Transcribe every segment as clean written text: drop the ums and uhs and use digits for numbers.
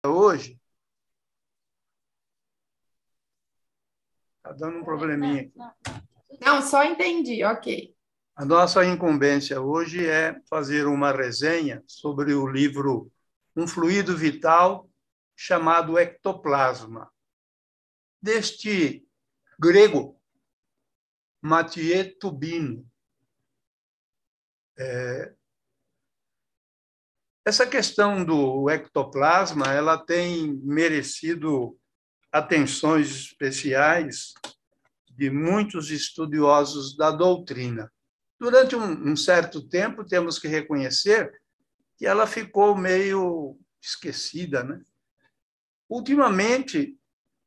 hoje. Está dando um probleminha aqui. Não, só entendi, ok. A nossa incumbência hoje é fazer uma resenha sobre o livro Um Fluido Vital, chamado Ectoplasma, deste grego, Mathieu Tubino. Essa questão do ectoplasma, ela tem merecido atenções especiais de muitos estudiosos da doutrina. Durante um certo tempo, temos que reconhecer que ela ficou meio esquecida, né? Ultimamente,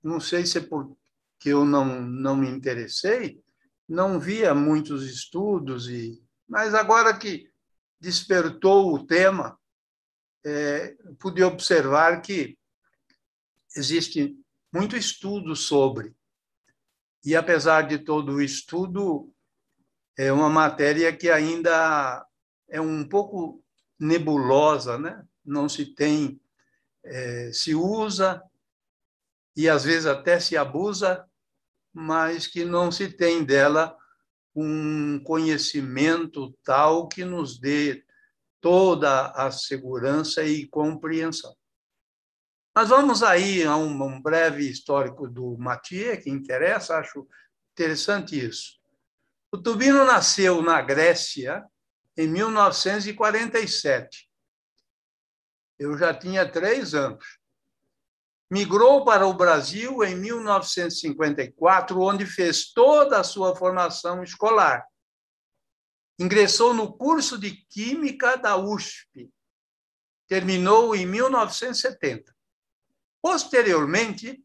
não sei se é porque eu não me interessei, não via muitos estudos, mas agora que despertou o tema, pude observar que existe muito estudo sobre. E, apesar de todo o estudo, é uma matéria que ainda é um pouco nebulosa, né? Não se tem, se usa e, às vezes, até se abusa, mas que não se tem dela um conhecimento tal que nos dê toda a segurança e compreensão. Mas vamos aí a um breve histórico do Mathieu, que interessa, acho interessante isso. O Tubino nasceu na Grécia em 1947. Eu já tinha 3 anos. Migrou para o Brasil em 1954, onde fez toda a sua formação escolar. Ingressou no curso de Química da USP. Terminou em 1970. Posteriormente,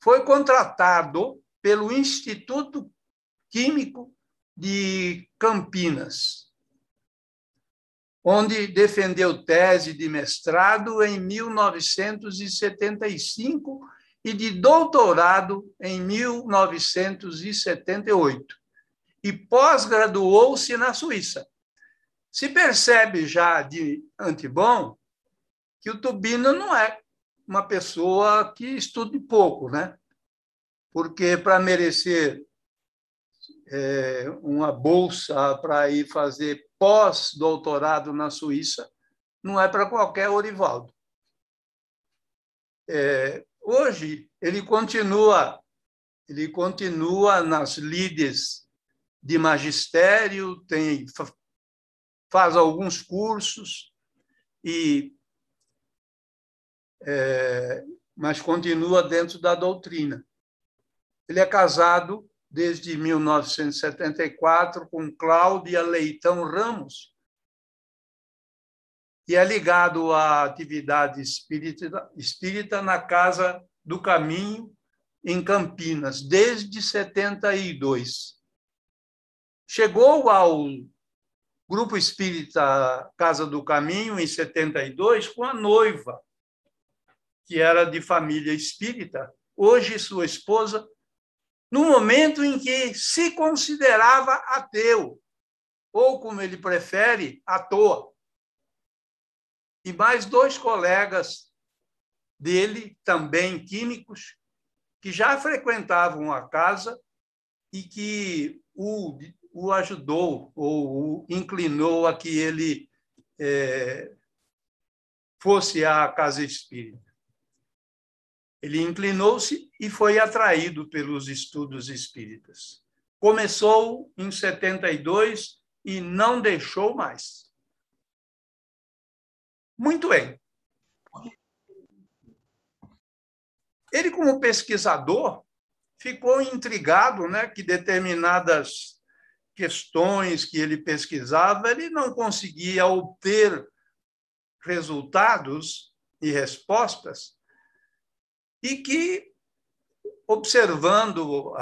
foi contratado pelo Instituto Químico de Campinas, onde defendeu tese de mestrado em 1975 e de doutorado em 1978, e pós-graduou-se na Suíça. Se percebe já de antemão que o Tubino não é uma pessoa que estude pouco, né? Porque para merecer uma bolsa para ir fazer pós-doutorado na Suíça, não é para qualquer Orivaldo. Hoje, ele continua nas lides de magistério, faz alguns cursos, mas continua dentro da doutrina. Ele é casado desde 1974 com Cláudia Leitão Ramos e é ligado à atividade espírita na Casa do Caminho, em Campinas, desde 72. Chegou ao Grupo Espírita Casa do Caminho em 72 com a noiva, que era de família espírita, hoje sua esposa, no momento em que se considerava ateu, ou, como ele prefere, à toa. E mais 2 colegas dele, também químicos, que já frequentavam a casa e que o ajudou ou o inclinou a que ele fosse à casa espírita. Ele inclinou-se e foi atraído pelos estudos espíritas. Começou em 72 e não deixou mais. Muito bem. Ele, como pesquisador, ficou intrigado, né, que determinadas questões que ele pesquisava, ele não conseguia obter resultados e respostas, e que, observando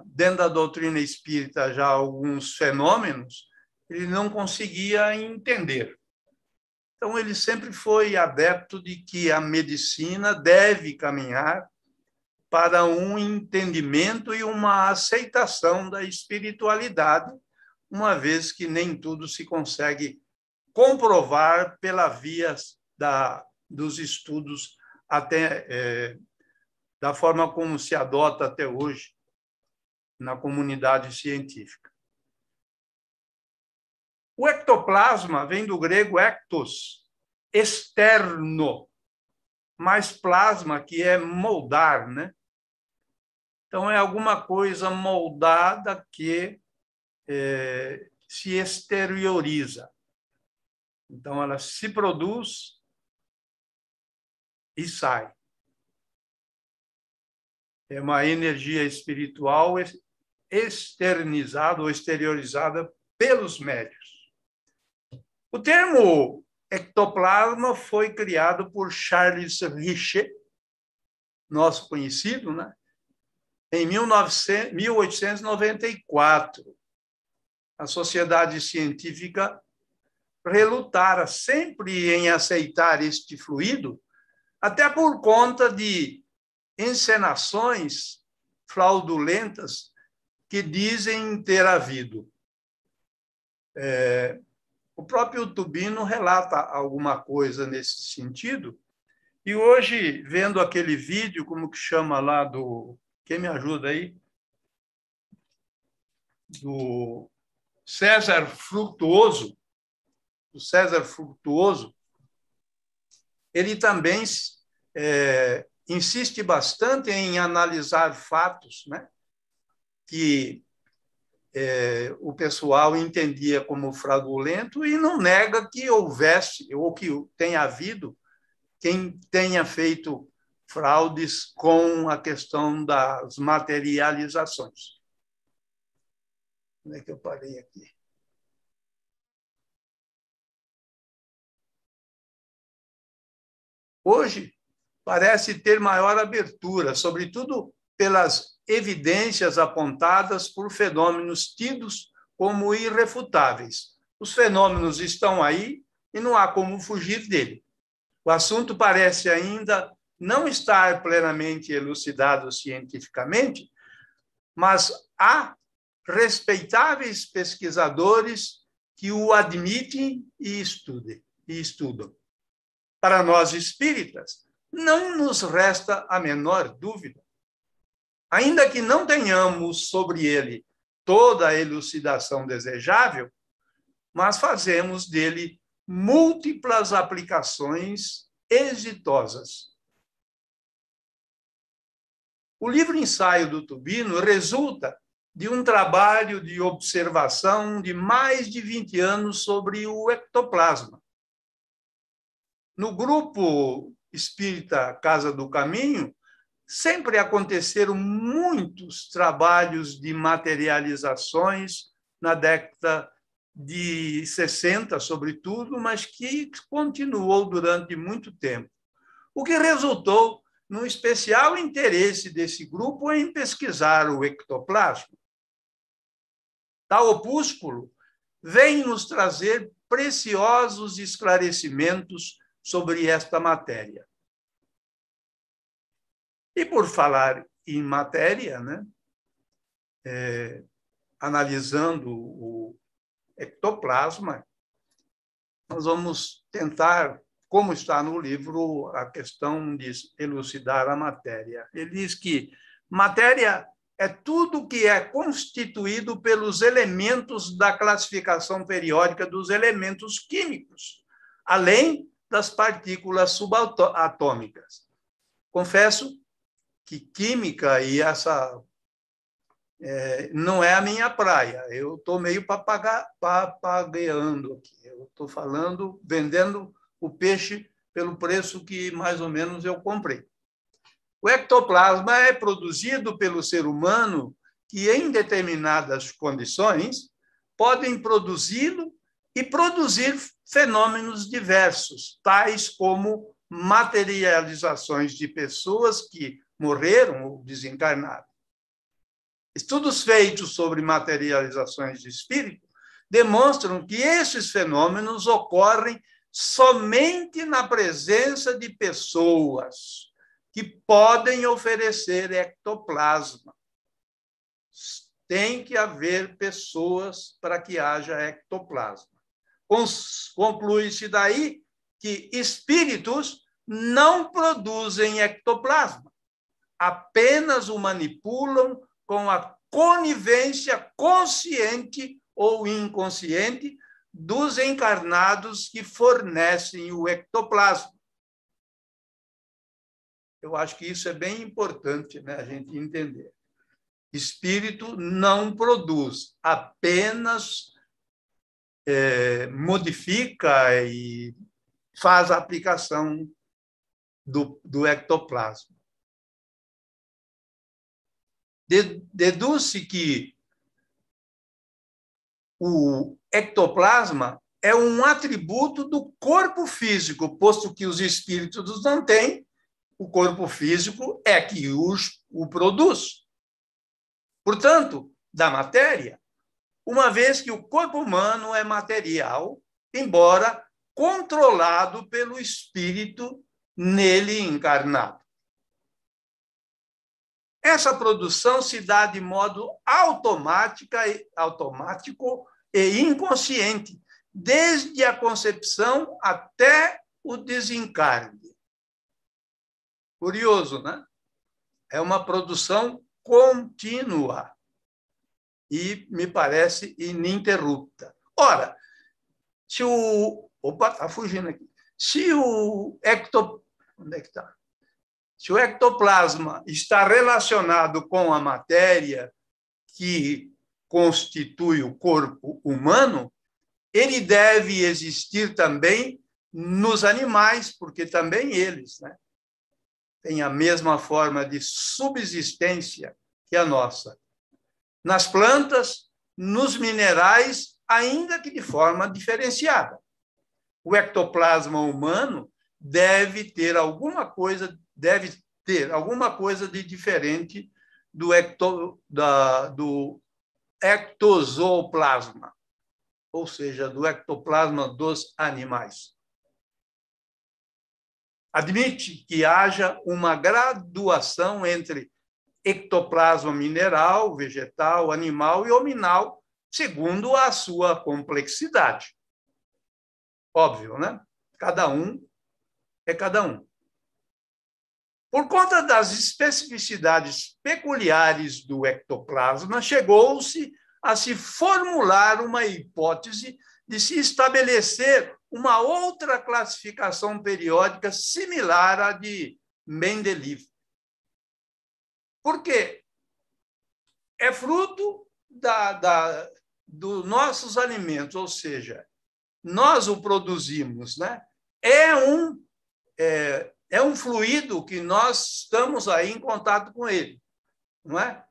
dentro da doutrina espírita já alguns fenômenos, ele não conseguia entender. Então, ele sempre foi adepto de que a medicina deve caminhar para um entendimento e uma aceitação da espiritualidade, uma vez que nem tudo se consegue comprovar pela via dos estudos até da forma como se adota até hoje na comunidade científica. O ectoplasma vem do grego ectos, externo, mais plasma, que é moldar, né? Então, é alguma coisa moldada que se exterioriza. Então, ela se produz e sai. É uma energia espiritual externizada ou exteriorizada pelos médios. O termo ectoplasma foi criado por Charles Richet, nosso conhecido, né? Em 1894. A sociedade científica relutara sempre em aceitar este fluido, até por conta de encenações fraudulentas que dizem ter havido. O próprio Tubino relata alguma coisa nesse sentido, e hoje, vendo aquele vídeo, como que chama lá do... Quem me ajuda aí? Do César Frutuoso, ele também insiste bastante em analisar fatos, né, que o pessoal entendia como fraudulento e não nega que houvesse ou que tenha havido quem tenha feito fraudes com a questão das materializações. Onde é que eu parei aqui? Hoje, parece ter maior abertura, sobretudo pelas evidências apontadas por fenômenos tidos como irrefutáveis. Os fenômenos estão aí e não há como fugir dele. O assunto parece ainda não estar plenamente elucidado cientificamente, mas há respeitáveis pesquisadores que o admitem e estudam. Para nós espíritas, não nos resta a menor dúvida. Ainda que não tenhamos sobre ele toda a elucidação desejável, mas fazemos dele múltiplas aplicações exitosas. O livro Ensaio do Tubino resulta de um trabalho de observação de mais de 20 anos sobre o ectoplasma. No grupo espírita Casa do Caminho, sempre aconteceram muitos trabalhos de materializações na década de 60, sobretudo, mas que continuou durante muito tempo. O que resultou num especial interesse desse grupo em pesquisar o ectoplasma. Tal opúsculo vem nos trazer preciosos esclarecimentos sobre esta matéria. E por falar em matéria, né, analisando o ectoplasma, nós vamos tentar, como está no livro, a questão de elucidar a matéria. Ele diz que matéria é tudo que é constituído pelos elementos da classificação periódica dos elementos químicos, além das partículas subatômicas. Confesso que química e essa não é a minha praia. Eu estou meio papagueando aqui. Eu estou falando, vendendo o peixe pelo preço que mais ou menos eu comprei. O ectoplasma é produzido pelo ser humano que, em determinadas condições, podem produzi-lo e produzir fenômenos diversos, tais como materializações de pessoas que morreram ou desencarnaram. Estudos feitos sobre materializações de espírito demonstram que esses fenômenos ocorrem somente na presença de pessoas que podem oferecer ectoplasma. Tem que haver pessoas para que haja ectoplasma. Conclui-se daí que espíritos não produzem ectoplasma, apenas o manipulam com a conivência consciente ou inconsciente dos encarnados que fornecem o ectoplasma. Eu acho que isso é bem importante, né, a gente entender. Espírito não produz, apenas modifica e faz a aplicação do ectoplasma. Deduz-se que o ectoplasma é um atributo do corpo físico, posto que os espíritos não têm, o corpo físico é que o produz. Portanto, da matéria, uma vez que o corpo humano é material, embora controlado pelo espírito nele encarnado. Essa produção se dá de modo automático e inconsciente, desde a concepção até o desencarne. Curioso, né? É uma produção contínua e, me parece, ininterrupta. Ora, se o... Opa, está fugindo aqui. Se o Onde é que está? Se o ectoplasma está relacionado com a matéria que constitui o corpo humano, ele deve existir também nos animais, porque também eles, né, têm a mesma forma de subsistência que a nossa. Nas plantas, nos minerais, ainda que de forma diferenciada. O ectoplasma humano deve ter alguma coisa de diferente do ectozoplasma, ou seja, do ectoplasma dos animais. Admite que haja uma graduação entre ectoplasma mineral, vegetal, animal e hominal, segundo a sua complexidade. Óbvio, né? Cada um é cada um. Por conta das especificidades peculiares do ectoplasma, chegou-se a se formular uma hipótese de se estabelecer uma outra classificação periódica similar à de Mendeleev. Por quê? É fruto dos nossos alimentos, ou seja, nós o produzimos, né? É um fluido que nós estamos aí em contato com ele, não é?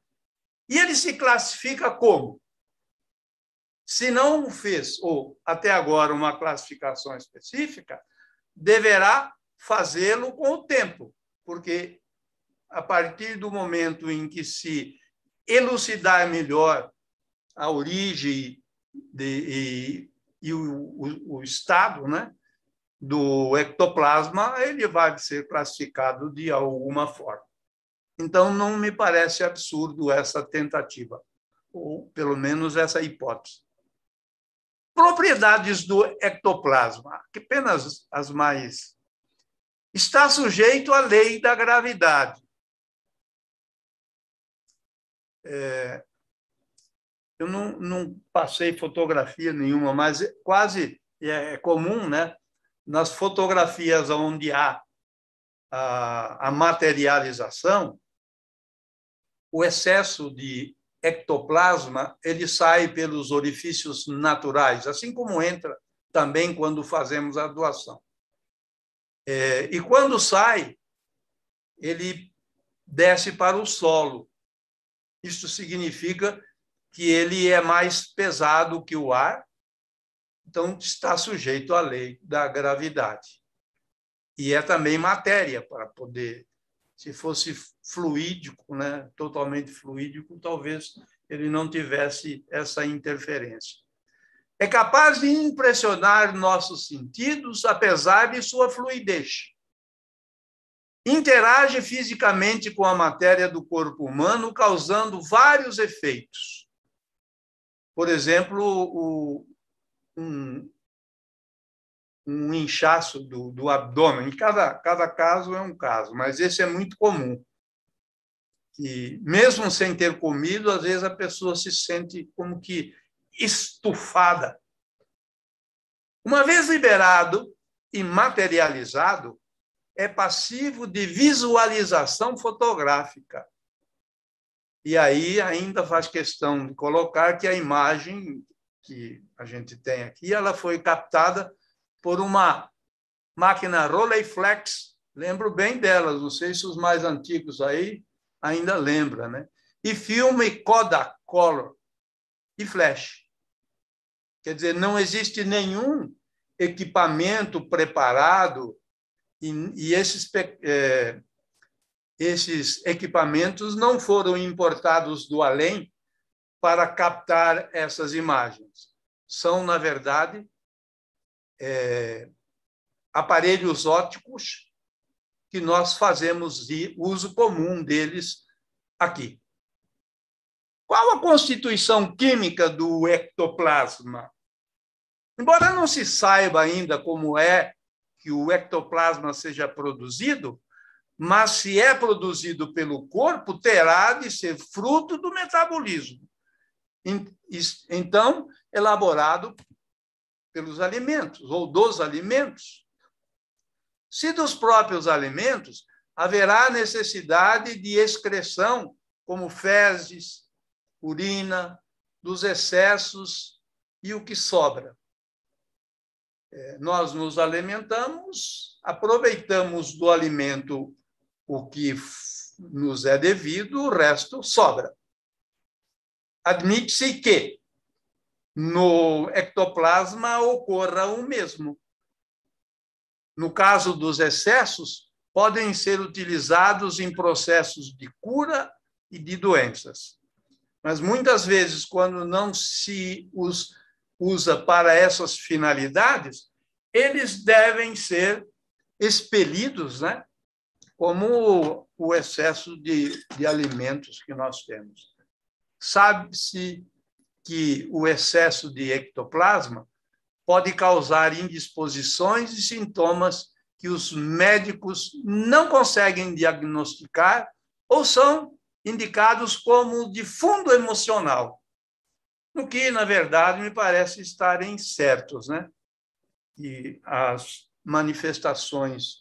E ele se classifica como? Se não fez, ou até agora, uma classificação específica, deverá fazê-lo com o tempo, porque a partir do momento em que se elucidar melhor a origem e o estado, né, do ectoplasma, ele vai ser classificado de alguma forma. Então, não me parece absurdo essa tentativa, ou pelo menos essa hipótese. Propriedades do ectoplasma, que apenas as mais... Está sujeito à lei da gravidade. Eu não passei fotografia nenhuma, mas quase é comum, né? Nas fotografias onde há a materialização, o excesso de ectoplasma ele sai pelos orifícios naturais, assim como entra também quando fazemos a doação. E quando sai, ele desce para o solo. Isso significa que ele é mais pesado que o ar, então está sujeito à lei da gravidade. E é também matéria para poder, se fosse fluídico, né, totalmente fluídico, talvez ele não tivesse essa interferência. É capaz de impressionar nossos sentidos, apesar de sua fluidez. Interage fisicamente com a matéria do corpo humano, causando vários efeitos. Por exemplo, um inchaço do abdômen. Cada caso é um caso, mas esse é muito comum. E mesmo sem ter comido, às vezes a pessoa se sente como que estufada. Uma vez liberado e materializado, é passivo de visualização fotográfica. E aí ainda faz questão de colocar que a imagem que a gente tem aqui, ela foi captada por uma máquina Rolleiflex, lembro bem delas, não sei se os mais antigos aí ainda lembram, né? E filme Kodak Color e flash. Quer dizer, não existe nenhum equipamento preparado e esses equipamentos não foram importados do além para captar essas imagens. São, na verdade, aparelhos ópticos que nós fazemos uso comum deles aqui. Qual a constituição química do ectoplasma? Embora não se saiba ainda como é que o ectoplasma seja produzido, mas se é produzido pelo corpo, terá de ser fruto do metabolismo. Então, elaborado pelos alimentos ou dos alimentos. Se dos próprios alimentos, haverá necessidade de excreção, como fezes, urina, dos excessos e o que sobra. Nós nos alimentamos, aproveitamos do alimento o que nos é devido, o resto sobra. Admite-se que no ectoplasma ocorra o mesmo. No caso dos excessos, podem ser utilizados em processos de cura e de doenças. Mas muitas vezes, quando não se os usa para essas finalidades, eles devem ser expelidos, né? Como o excesso de alimentos que nós temos. Sabe-se que o excesso de ectoplasma pode causar indisposições e sintomas que os médicos não conseguem diagnosticar ou são indicados como de fundo emocional, no que, na verdade, me parece estarem certos, né? E as manifestações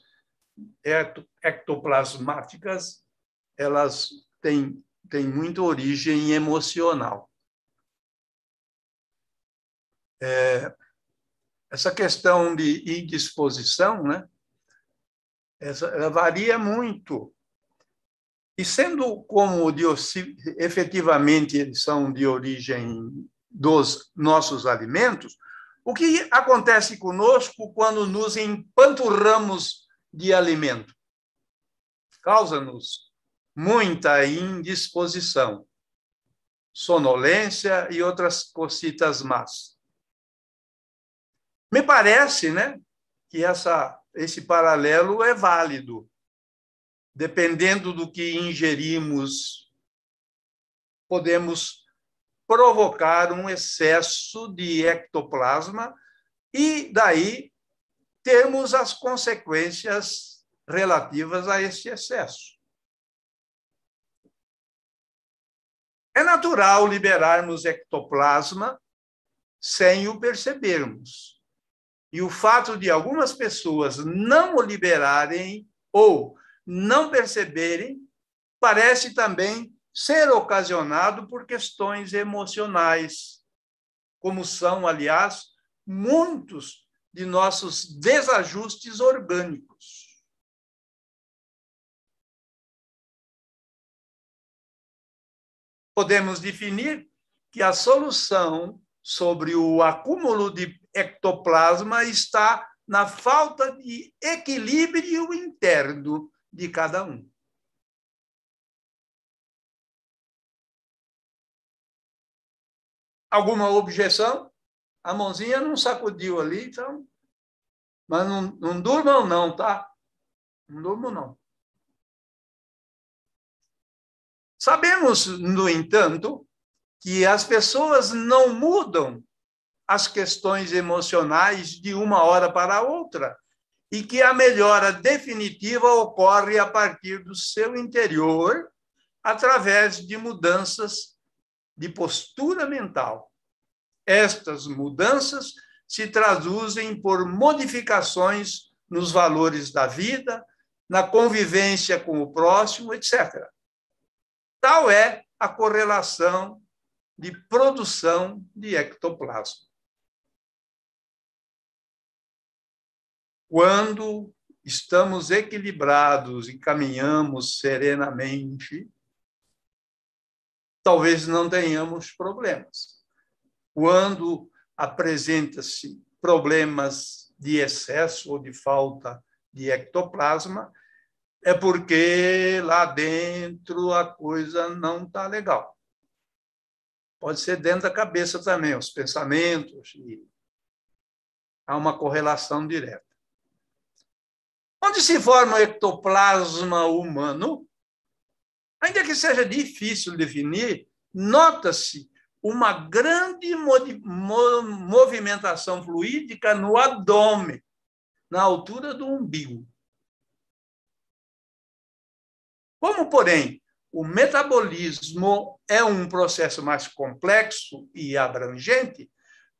ectoplasmáticas, elas têm muita origem emocional. Essa questão de indisposição, né? Ela varia muito. E sendo como efetivamente eles são de origem dos nossos alimentos, o que acontece conosco quando nos empanturramos de alimento? Causa-nos muita indisposição, sonolência e outras cositas más. Me parece, né, que esse paralelo é válido. Dependendo do que ingerimos, podemos provocar um excesso de ectoplasma e, daí, termos as consequências relativas a esse excesso. É natural liberarmos ectoplasma sem o percebermos. E o fato de algumas pessoas não o liberarem ou não perceberem parece também ser ocasionado por questões emocionais, como são, aliás, muitos de nossos desajustes orgânicos. Podemos definir que a solução sobre o acúmulo de ectoplasma está na falta de equilíbrio interno de cada um. Alguma objeção? A mãozinha não sacudiu ali, então. Mas não durmam, não, tá? Não durmam, não. Sabemos, no entanto, que as pessoas não mudam as questões emocionais de uma hora para outra e que a melhora definitiva ocorre a partir do seu interior, através de mudanças de postura mental. Estas mudanças se traduzem por modificações nos valores da vida, na convivência com o próximo, etc. Tal é a correlação de produção de ectoplasma. Quando estamos equilibrados e caminhamos serenamente, talvez não tenhamos problemas. Quando apresenta-se problemas de excesso ou de falta de ectoplasma, é porque lá dentro a coisa não está legal. Pode ser dentro da cabeça também, os pensamentos, e há uma correlação direta. Onde se forma o ectoplasma humano, ainda que seja difícil definir, nota-se uma grande movimentação fluídica no abdômen, na altura do umbigo. Como, porém, o metabolismo é um processo mais complexo e abrangente,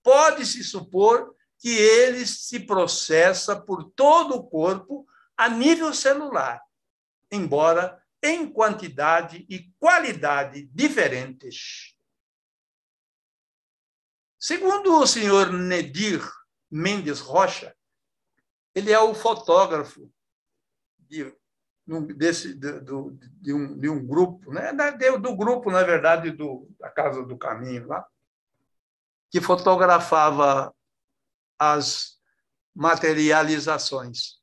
pode-se supor que ele se processa por todo o corpo a nível celular, embora em quantidade e qualidade diferentes. Segundo o senhor Nedir Mendes Rocha, ele é o fotógrafo de um grupo, né? Do grupo, na verdade, da Casa do Caminho, lá, que fotografava as materializações.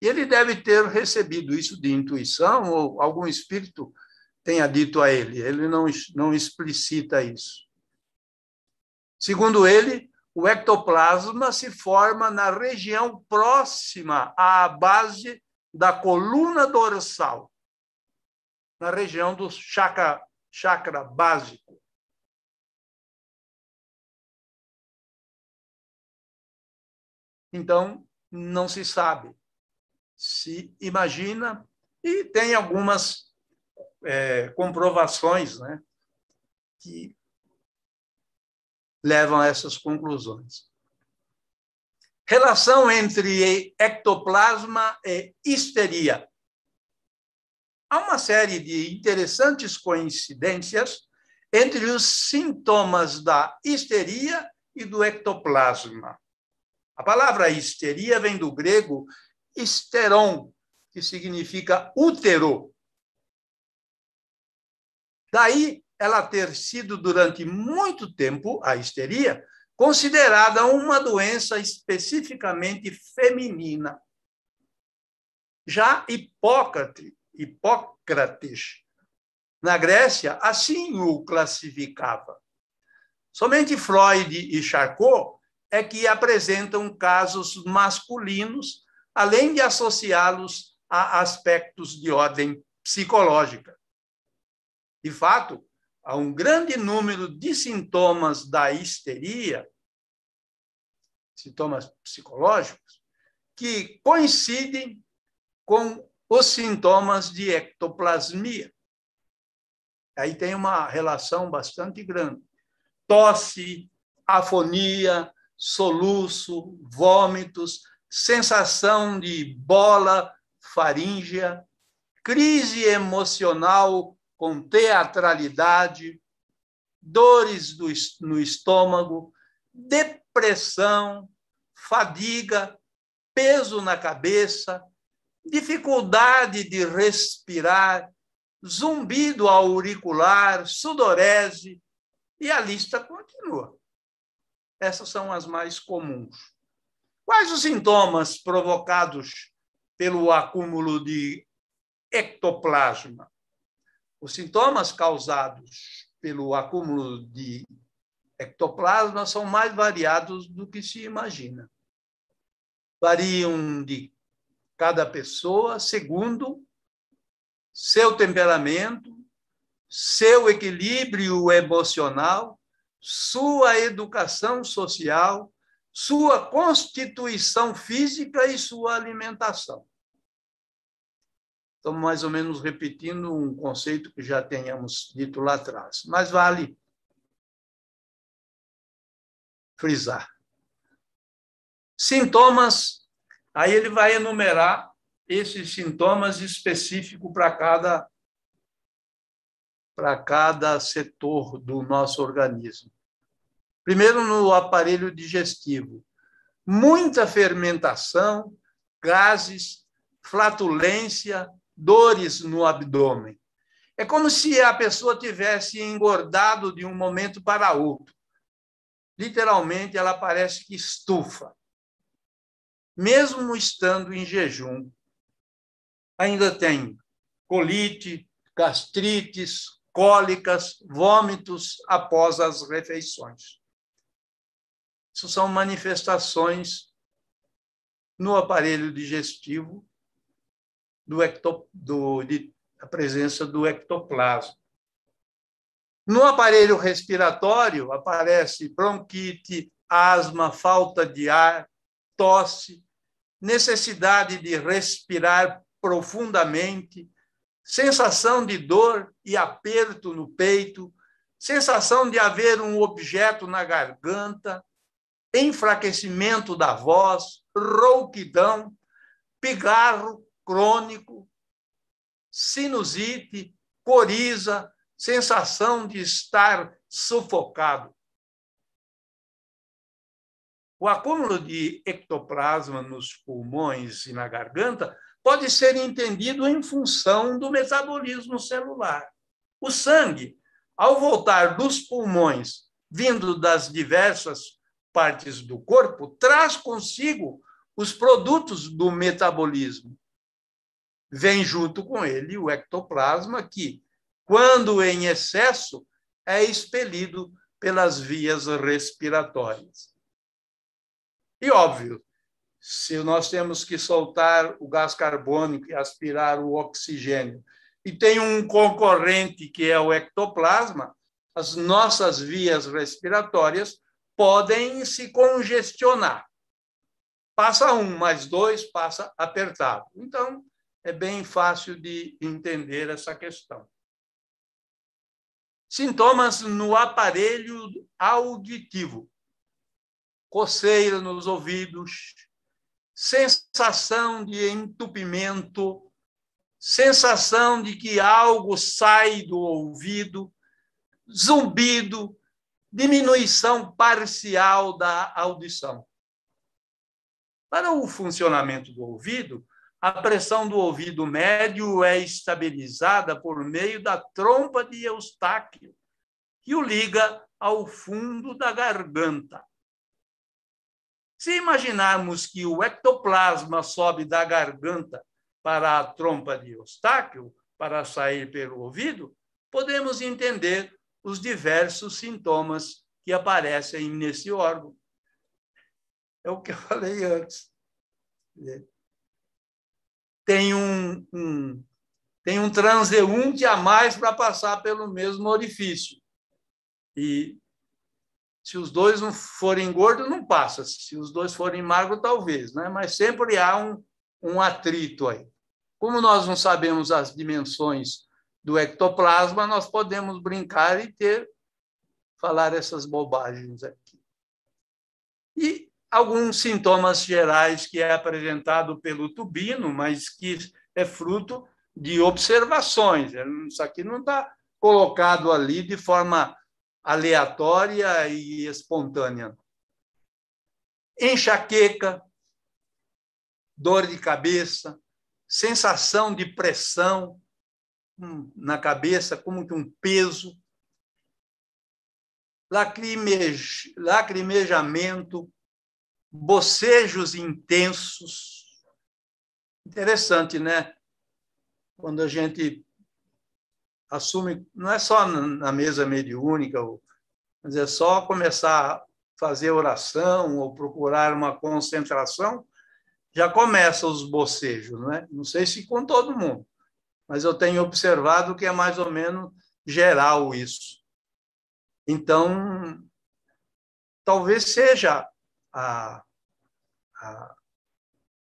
E ele deve ter recebido isso de intuição, ou algum espírito tenha dito a ele. Ele não explicita isso. Segundo ele, o ectoplasma se forma na região próxima à base da coluna dorsal, na região do chakra básico. Então, não se sabe. Se imagina, e tem algumas comprovações, né, que levam a essas conclusões. Relação entre ectoplasma e histeria. Há uma série de interessantes coincidências entre os sintomas da histeria e do ectoplasma. A palavra histeria vem do grego histeron, que significa útero. Daí ela ter sido, durante muito tempo, a histeria, considerada uma doença especificamente feminina. Já Hipócrates, na Grécia, assim o classificava. Somente Freud e Charcot é que apresentam casos masculinos, além de associá-los a aspectos de ordem psicológica. De fato, há um grande número de sintomas da histeria, sintomas psicológicos, que coincidem com os sintomas de ectoplasmia. Aí tem uma relação bastante grande. Tosse, afonia, soluço, vômitos, sensação de bola faríngea, crise emocional com teatralidade, dores no estômago, depressão, fadiga, peso na cabeça, dificuldade de respirar, zumbido auricular, sudorese, e a lista continua. Essas são as mais comuns. Quais os sintomas provocados pelo acúmulo de ectoplasma? Os sintomas causados pelo acúmulo de ectoplasma são mais variados do que se imagina. Variam de cada pessoa segundo seu temperamento, seu equilíbrio emocional, sua educação social, sua constituição física e sua alimentação. Estamos mais ou menos repetindo um conceito que já tenhamos dito lá atrás, mas vale frisar. Sintomas, aí ele vai enumerar esses sintomas específicos para cada setor do nosso organismo. Primeiro, no aparelho digestivo. Muita fermentação, gases, flatulência, dores no abdômen. É como se a pessoa tivesse engordado de um momento para outro. Literalmente, ela parece que estufa. Mesmo estando em jejum, ainda tem colite, gastrites, cólicas, vômitos após as refeições. Isso são manifestações no aparelho digestivo da presença do ectoplasma. No aparelho respiratório, aparece bronquite, asma, falta de ar, tosse, necessidade de respirar profundamente, sensação de dor e aperto no peito, sensação de haver um objeto na garganta, enfraquecimento da voz, rouquidão, pigarro crônico, sinusite, coriza, sensação de estar sufocado. O acúmulo de ectoplasma nos pulmões e na garganta pode ser entendido em função do metabolismo celular. O sangue, ao voltar dos pulmões, vindo das diversas partes do corpo, traz consigo os produtos do metabolismo. Vem junto com ele o ectoplasma, que, quando em excesso, é expelido pelas vias respiratórias. E, óbvio, se nós temos que soltar o gás carbônico e aspirar o oxigênio, e tem um concorrente que é o ectoplasma, as nossas vias respiratórias podem se congestionar. Passa um, mais dois, passa apertado. Então, é bem fácil de entender essa questão. Sintomas no aparelho auditivo. Coceira nos ouvidos, sensação de entupimento, sensação de que algo sai do ouvido, zumbido, diminuição parcial da audição. Para o funcionamento do ouvido, a pressão do ouvido médio é estabilizada por meio da trompa de Eustáquio, que o liga ao fundo da garganta. Se imaginarmos que o ectoplasma sobe da garganta para a trompa de Eustáquio, para sair pelo ouvido, podemos entender os diversos sintomas que aparecem nesse órgão. É o que eu falei antes. Tem um transeunte a mais para passar pelo mesmo orifício. E se os dois não forem gordos, não passa. Se os dois forem magros, talvez, né? Mas sempre há um atrito aí. Como nós não sabemos as dimensões do ectoplasma, nós podemos brincar e falar essas bobagens aqui. E alguns sintomas gerais que é apresentado pelo Tubino, mas que é fruto de observações. Isso aqui não está colocado ali de forma aleatória e espontânea. Enxaqueca, dor de cabeça, sensação de pressão na cabeça, como que um peso, lacrimejamento, bocejos intensos. Interessante, né? Quando a gente assume, não é só na mesa mediúnica, mas é só começar a fazer oração ou procurar uma concentração, já começam os bocejos, né? Não sei se com todo mundo, mas eu tenho observado que é mais ou menos geral isso. Então, talvez seja a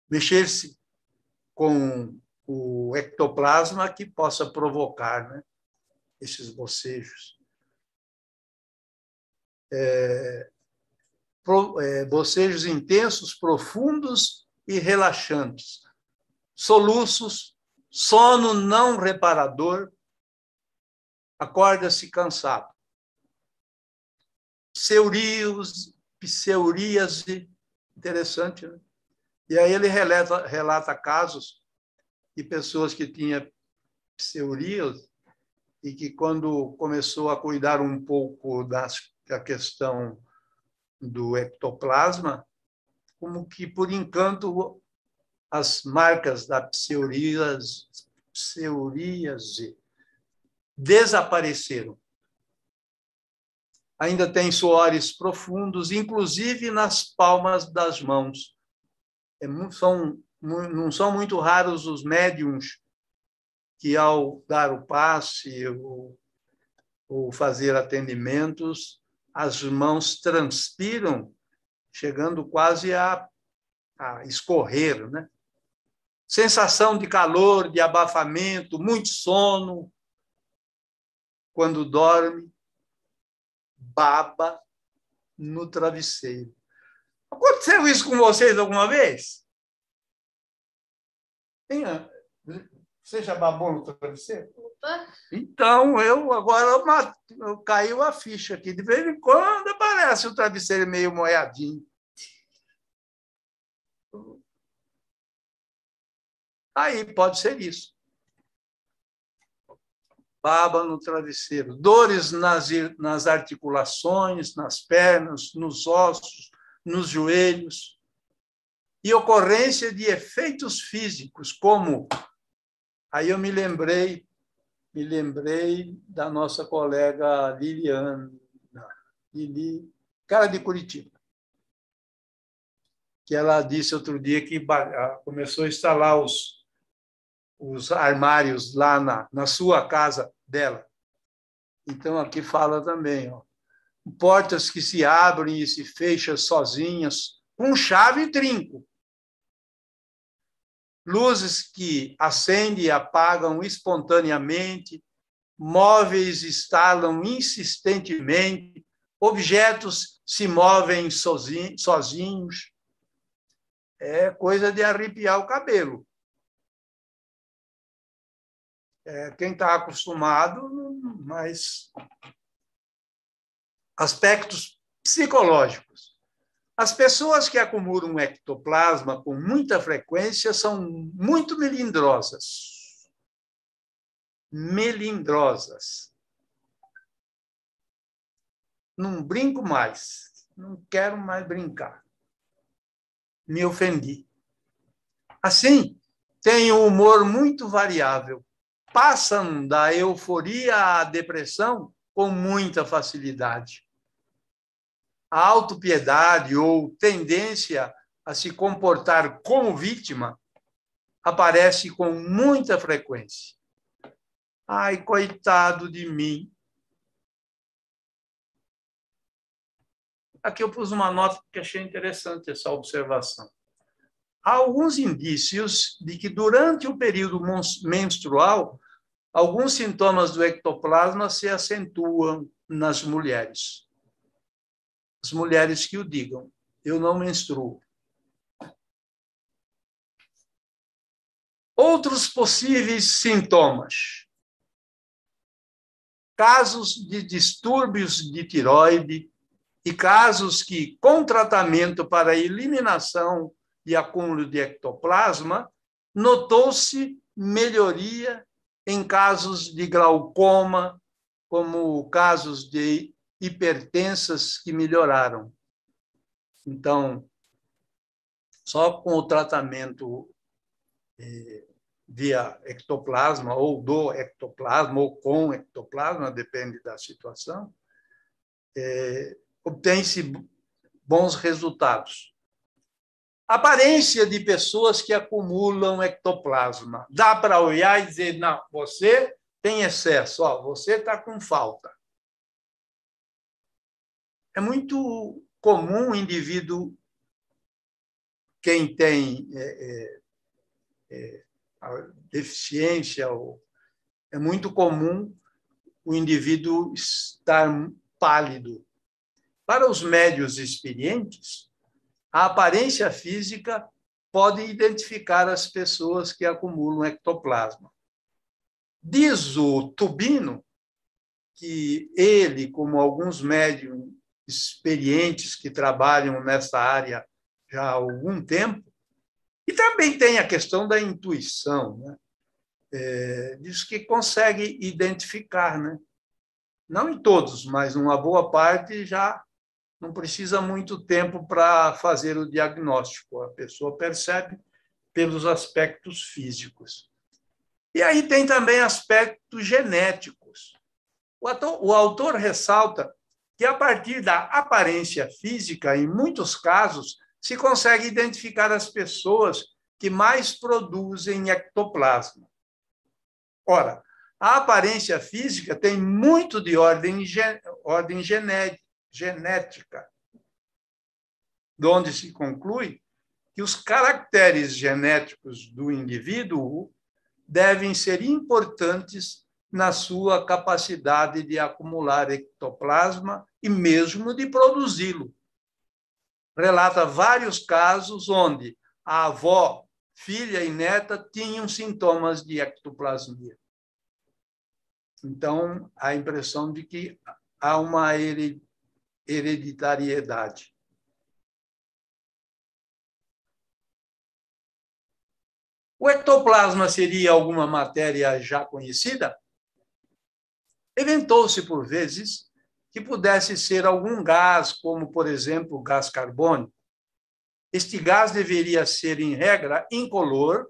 mexer-se com o ectoplasma que possa provocar, né, esses bocejos. Bocejos intensos, profundos e relaxantes. Soluços, sono não reparador, acorda-se cansado. Pseuríase, interessante, né? E aí ele relata casos de pessoas que tinham pseuríase e que, quando começou a cuidar um pouco da questão do ectoplasma, como que, por encanto, as marcas da pseuríase desapareceram. Ainda tem suores profundos, inclusive nas palmas das mãos. Não são muito raros os médiums que, ao dar o passe ou fazer atendimentos, as mãos transpiram, chegando quase a escorrer, né? Sensação de calor, de abafamento, muito sono. Quando dorme, baba no travesseiro. Aconteceu isso com vocês alguma vez? Você já babou no travesseiro? Opa. Então, caiu a ficha aqui. De vez em quando aparece o travesseiro meio molhadinho. Aí pode ser isso. Baba no travesseiro. Dores nas articulações, nas pernas, nos ossos, nos joelhos. E ocorrência de efeitos físicos, como... Aí eu me lembrei da nossa colega Liliana, cara de Curitiba, que ela disse outro dia que começou a instalar os armários lá na sua casa dela. Então, aqui fala também, ó, portas que se abrem e se fecham sozinhas, com chave e trinco. Luzes que acendem e apagam espontaneamente, móveis estalam insistentemente, objetos se movem sozinhos. É coisa de arrepiar o cabelo. Quem está acostumado, mas aspectos psicológicos. As pessoas que acumulam ectoplasma com muita frequência são muito melindrosas. Melindrosas. Não brinco mais. Não quero mais brincar. Me ofendi. Assim, têm um humor muito variável. Passam da euforia à depressão com muita facilidade. A autopiedade ou tendência a se comportar como vítima aparece com muita frequência. Ai, coitado de mim. Aqui eu pus uma nota que achei interessante essa observação. Há alguns indícios de que, durante o período menstrual, alguns sintomas do ectoplasma se acentuam nas mulheres. As mulheres que o digam, eu não menstruo. Outros possíveis sintomas. Casos de distúrbios de tireoide e casos que, com tratamento para eliminação de acúmulo de ectoplasma, notou-se melhoria em casos de glaucoma, como casos de hipertensas que melhoraram. Então, só com o tratamento via ectoplasma, ou do ectoplasma, ou com ectoplasma, depende da situação, obtém-se bons resultados. Aparência de pessoas que acumulam ectoplasma. Dá para olhar e dizer, não, você tem excesso, ó, você está com falta. É muito comum o indivíduo, quem tem a deficiência, é muito comum o indivíduo estar pálido. Para os médios experientes, a aparência física pode identificar as pessoas que acumulam ectoplasma. Diz o Tubino que ele, como alguns médiums experientes que trabalham nessa área já há algum tempo, e também tem a questão da intuição, né? Diz que consegue identificar, né? Não em todos, mas uma boa parte já não precisa muito tempo para fazer o diagnóstico. A pessoa percebe pelos aspectos físicos. E aí tem também aspectos genéticos. O autor ressalta que, a partir da aparência física, em muitos casos, se consegue identificar as pessoas que mais produzem ectoplasma. Ora, a aparência física tem muito de ordem genética, de onde se conclui que os caracteres genéticos do indivíduo devem ser importantes na sua capacidade de acumular ectoplasma e mesmo de produzi-lo. Relata vários casos onde a avó, filha e neta tinham sintomas de ectoplasmia. Então, a impressão de que há uma hereditariedade. O ectoplasma seria alguma matéria já conhecida? Inventou-se, por vezes, que pudesse ser algum gás, como, por exemplo, o gás carbônico. Este gás deveria ser, em regra, incolor,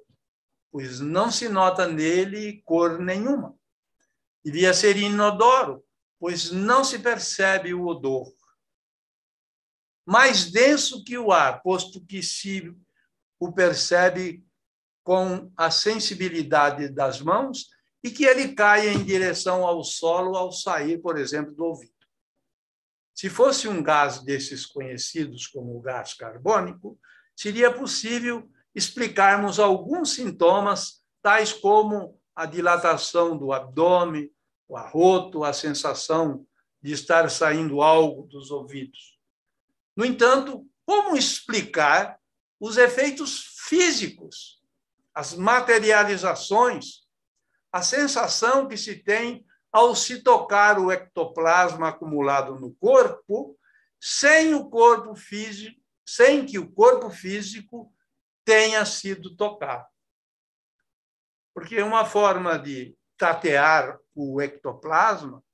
pois não se nota nele cor nenhuma. Devia ser inodoro, pois não se percebe o odor. Mais denso que o ar, posto que se o percebe com a sensibilidade das mãos e que ele caia em direção ao solo ao sair, por exemplo, do ouvido. Se fosse um gás desses conhecidos como o gás carbônico, seria possível explicarmos alguns sintomas, tais como a dilatação do abdômen, o arroto, a sensação de estar saindo algo dos ouvidos. No entanto, como explicar os efeitos físicos, as materializações, a sensação que se tem ao se tocar o ectoplasma acumulado no corpo, sem que o corpo físico tenha sido tocado? Porque uma forma de tatear o ectoplasma,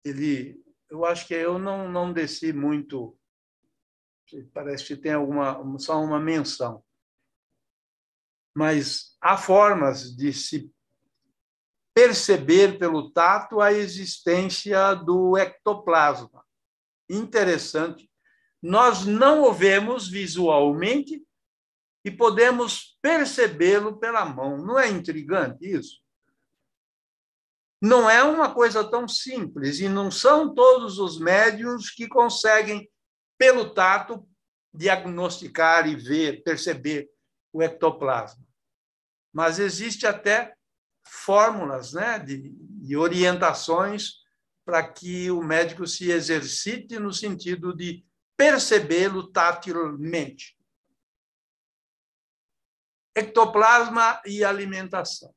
eu acho que eu não desci muito, parece que tem só uma menção. Mas há formas de se perceber pelo tato a existência do ectoplasma. Interessante. Nós não o vemos visualmente e podemos percebê-lo pela mão. Não é intrigante isso? Não é uma coisa tão simples e não são todos os médiuns que conseguem, pelo tato, diagnosticar e ver, perceber o ectoplasma. Mas existe até fórmulas, né, de orientações para que o médico se exercite no sentido de percebê-lo tatilmente. Ectoplasma e alimentação.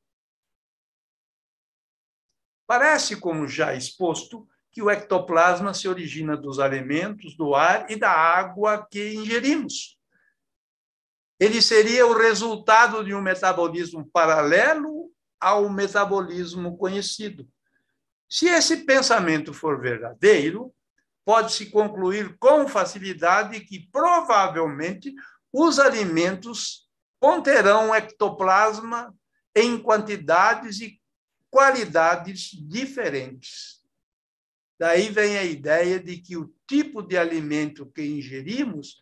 Parece, como já exposto, que o ectoplasma se origina dos alimentos, do ar e da água que ingerimos. Ele seria o resultado de um metabolismo paralelo ao metabolismo conhecido. Se esse pensamento for verdadeiro, pode-se concluir com facilidade que, provavelmente, os alimentos conterão ectoplasma em quantidades e qualidades diferentes. Daí vem a ideia de que o tipo de alimento que ingerimos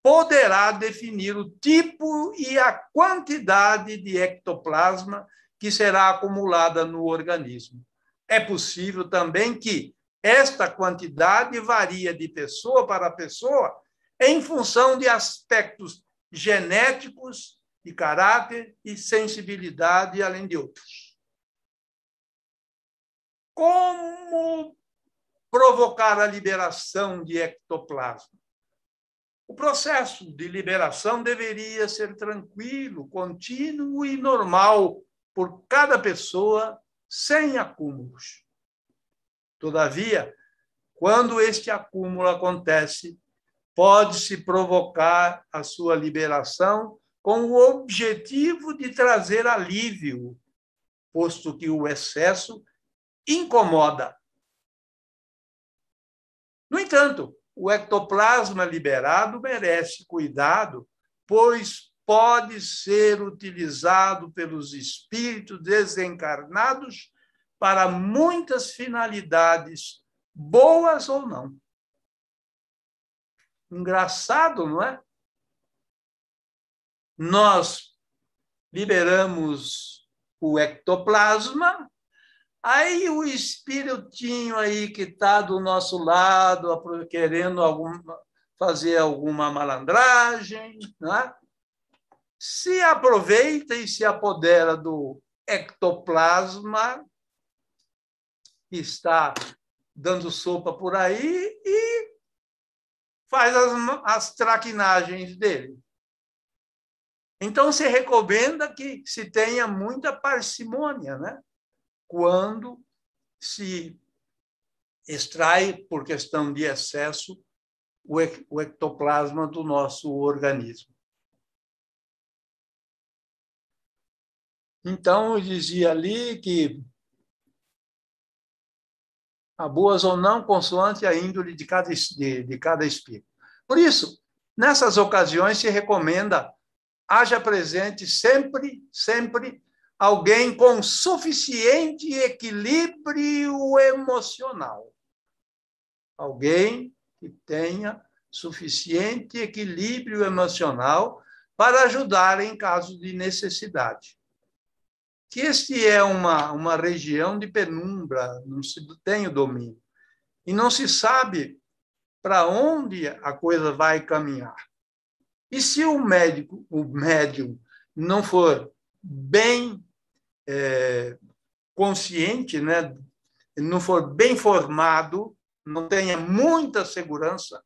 poderá definir o tipo e a quantidade de ectoplasma que será acumulada no organismo. É possível também que esta quantidade varia de pessoa para pessoa em função de aspectos genéticos, de caráter e sensibilidade, além de outros. Como provocar a liberação de ectoplasma? O processo de liberação deveria ser tranquilo, contínuo e normal por cada pessoa, sem acúmulos. Todavia, quando este acúmulo acontece, pode-se provocar a sua liberação com o objetivo de trazer alívio, posto que o excesso incomoda. No entanto, o ectoplasma liberado merece cuidado, pois pode ser utilizado pelos espíritos desencarnados para muitas finalidades, boas ou não. Engraçado, não é? Nós liberamos o ectoplasma, aí o espiritinho aí que está do nosso lado, querendo fazer alguma malandragem, né? Se aproveita e se apodera do ectoplasma que está dando sopa por aí e faz as traquinagens dele. Então, se recomenda que se tenha muita parcimônia, né? Quando se extrai, por questão de excesso, o ectoplasma do nosso organismo. Então, eu dizia ali que há boas ou não, consoante a índole de cada espírito. Por isso, nessas ocasiões, se recomenda haja presente sempre alguém com suficiente equilíbrio emocional. Alguém que tenha suficiente equilíbrio emocional para ajudar em caso de necessidade. Que este é uma região de penumbra, não se tem o domínio. E não se sabe para onde a coisa vai caminhar. E se o médium não for bem consciente, né, não for bem formado, não tenha muita segurança,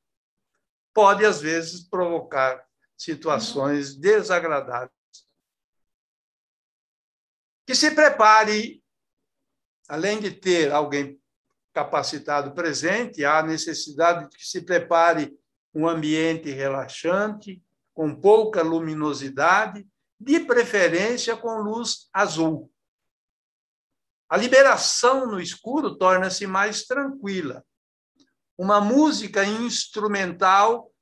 pode, às vezes, provocar situações desagradáveis. Que se prepare, além de ter alguém capacitado presente, há necessidade de que se prepare um ambiente relaxante, com pouca luminosidade, de preferência com luz azul. A liberação no escuro torna-se mais tranquila. Uma música instrumental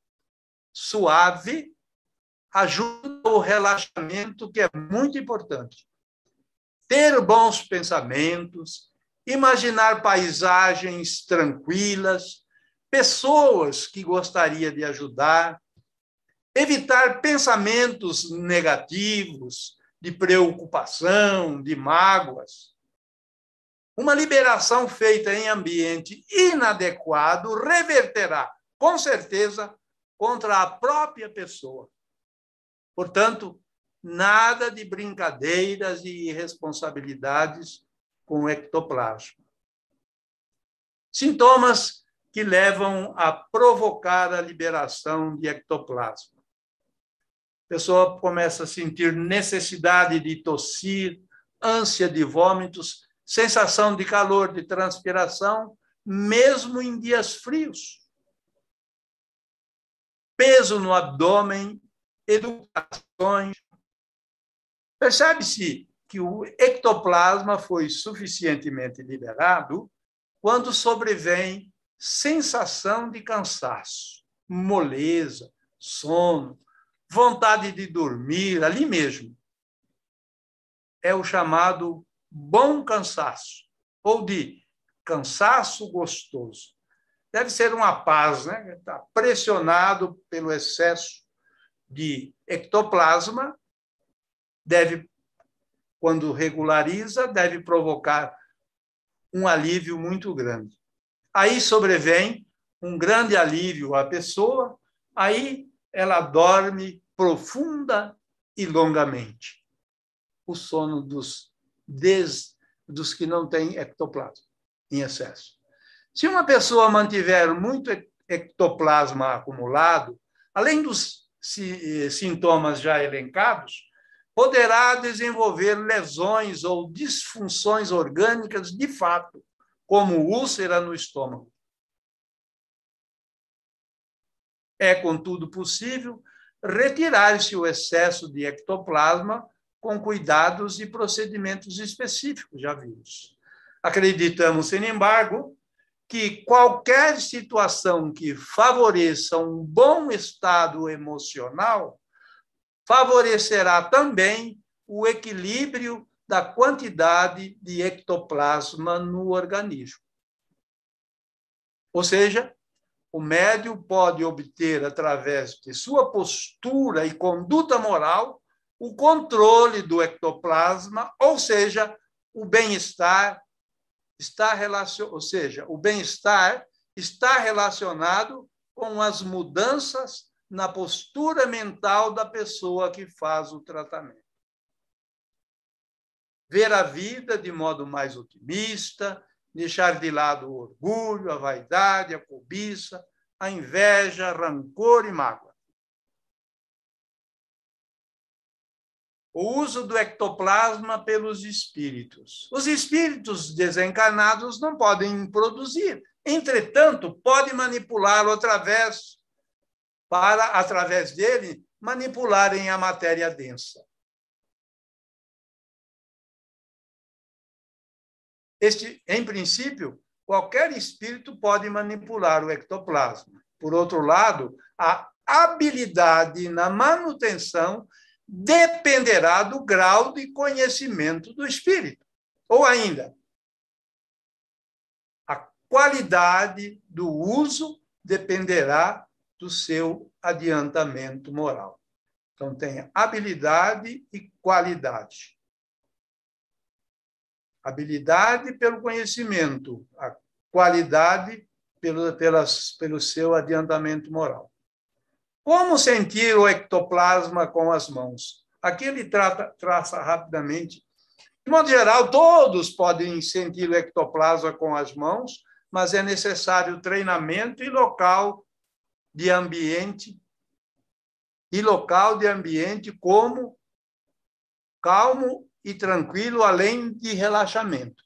suave ajuda o relaxamento, que é muito importante. Ter bons pensamentos, imaginar paisagens tranquilas, pessoas que gostaria de ajudar, evitar pensamentos negativos, de preocupação, de mágoas. Uma liberação feita em ambiente inadequado reverterá, com certeza, contra a própria pessoa. Portanto, nada de brincadeiras e irresponsabilidades com o ectoplasma. Sintomas que levam a provocar a liberação de ectoplasma. A pessoa começa a sentir necessidade de tossir, ânsia de vômitos, sensação de calor, de transpiração, mesmo em dias frios. Peso no abdômen, elucubrações. Percebe-se que o ectoplasma foi suficientemente liberado quando sobrevém sensação de cansaço, moleza, sono, vontade de dormir, ali mesmo. É o chamado bom cansaço, ou de cansaço gostoso. Deve ser uma paz, né? Está pressionado pelo excesso de ectoplasma, quando regulariza, deve provocar um alívio muito grande. Aí sobrevém um grande alívio à pessoa, Aí ela dorme profunda e longamente. O sono dos que não têm ectoplasma em excesso. Se uma pessoa mantiver muito ectoplasma acumulado, além dos sintomas já elencados, poderá desenvolver lesões ou disfunções orgânicas de fato, como úlcera no estômago. É, contudo, possível retirar-se o excesso de ectoplasma com cuidados e procedimentos específicos, já vimos. Acreditamos, sem embargo, que qualquer situação que favoreça um bom estado emocional favorecerá também o equilíbrio da quantidade de ectoplasma no organismo. Ou seja, o médium pode obter, através de sua postura e conduta moral, o controle do ectoplasma, ou seja, o bem-estar o bem-estar está relacionado com as mudanças na postura mental da pessoa que faz o tratamento. Ver a vida de modo mais otimista, deixar de lado o orgulho, a vaidade, a cobiça, a inveja, rancor e mágoa. O uso do ectoplasma pelos espíritos. Os espíritos desencarnados não podem produzir. Entretanto, pode manipulá-lo através dele, manipularem a matéria densa. Em princípio, qualquer espírito pode manipular o ectoplasma. Por outro lado, a habilidade na manutenção dependerá do grau de conhecimento do espírito. Ou ainda, a qualidade do uso dependerá do seu adiantamento moral. Então, tem habilidade e qualidade. Habilidade pelo conhecimento, a qualidade pelo seu adiantamento moral. Como sentir o ectoplasma com as mãos? Aqui ele traça rapidamente. De modo geral, todos podem sentir o ectoplasma com as mãos, mas é necessário treinamento e local de ambiente como calmo e tranquilo, além de relaxamento.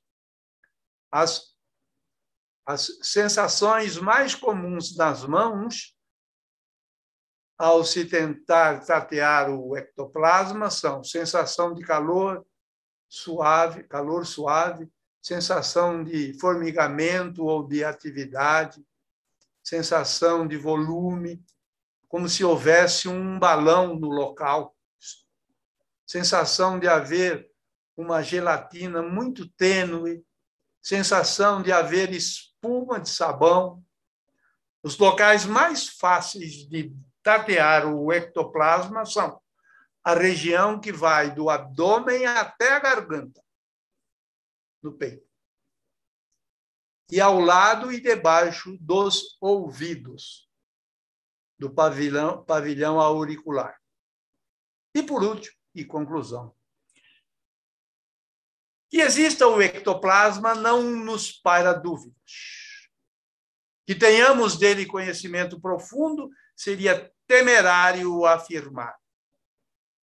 As sensações mais comuns nas mãos, ao se tentar tatear o ectoplasma, são sensação de calor suave, sensação de formigamento ou de atividade, sensação de volume, como se houvesse um balão no local, sensação de haver uma gelatina muito tênue, sensação de haver espuma de sabão. Os locais mais fáceis de tatear o ectoplasma são a região que vai do abdômen até a garganta, no peito, e ao lado e debaixo dos ouvidos, do pavilhão auricular. E, por último, e conclusão, que exista o ectoplasma não nos paira dúvidas. Que tenhamos dele conhecimento profundo seria temerário afirmar.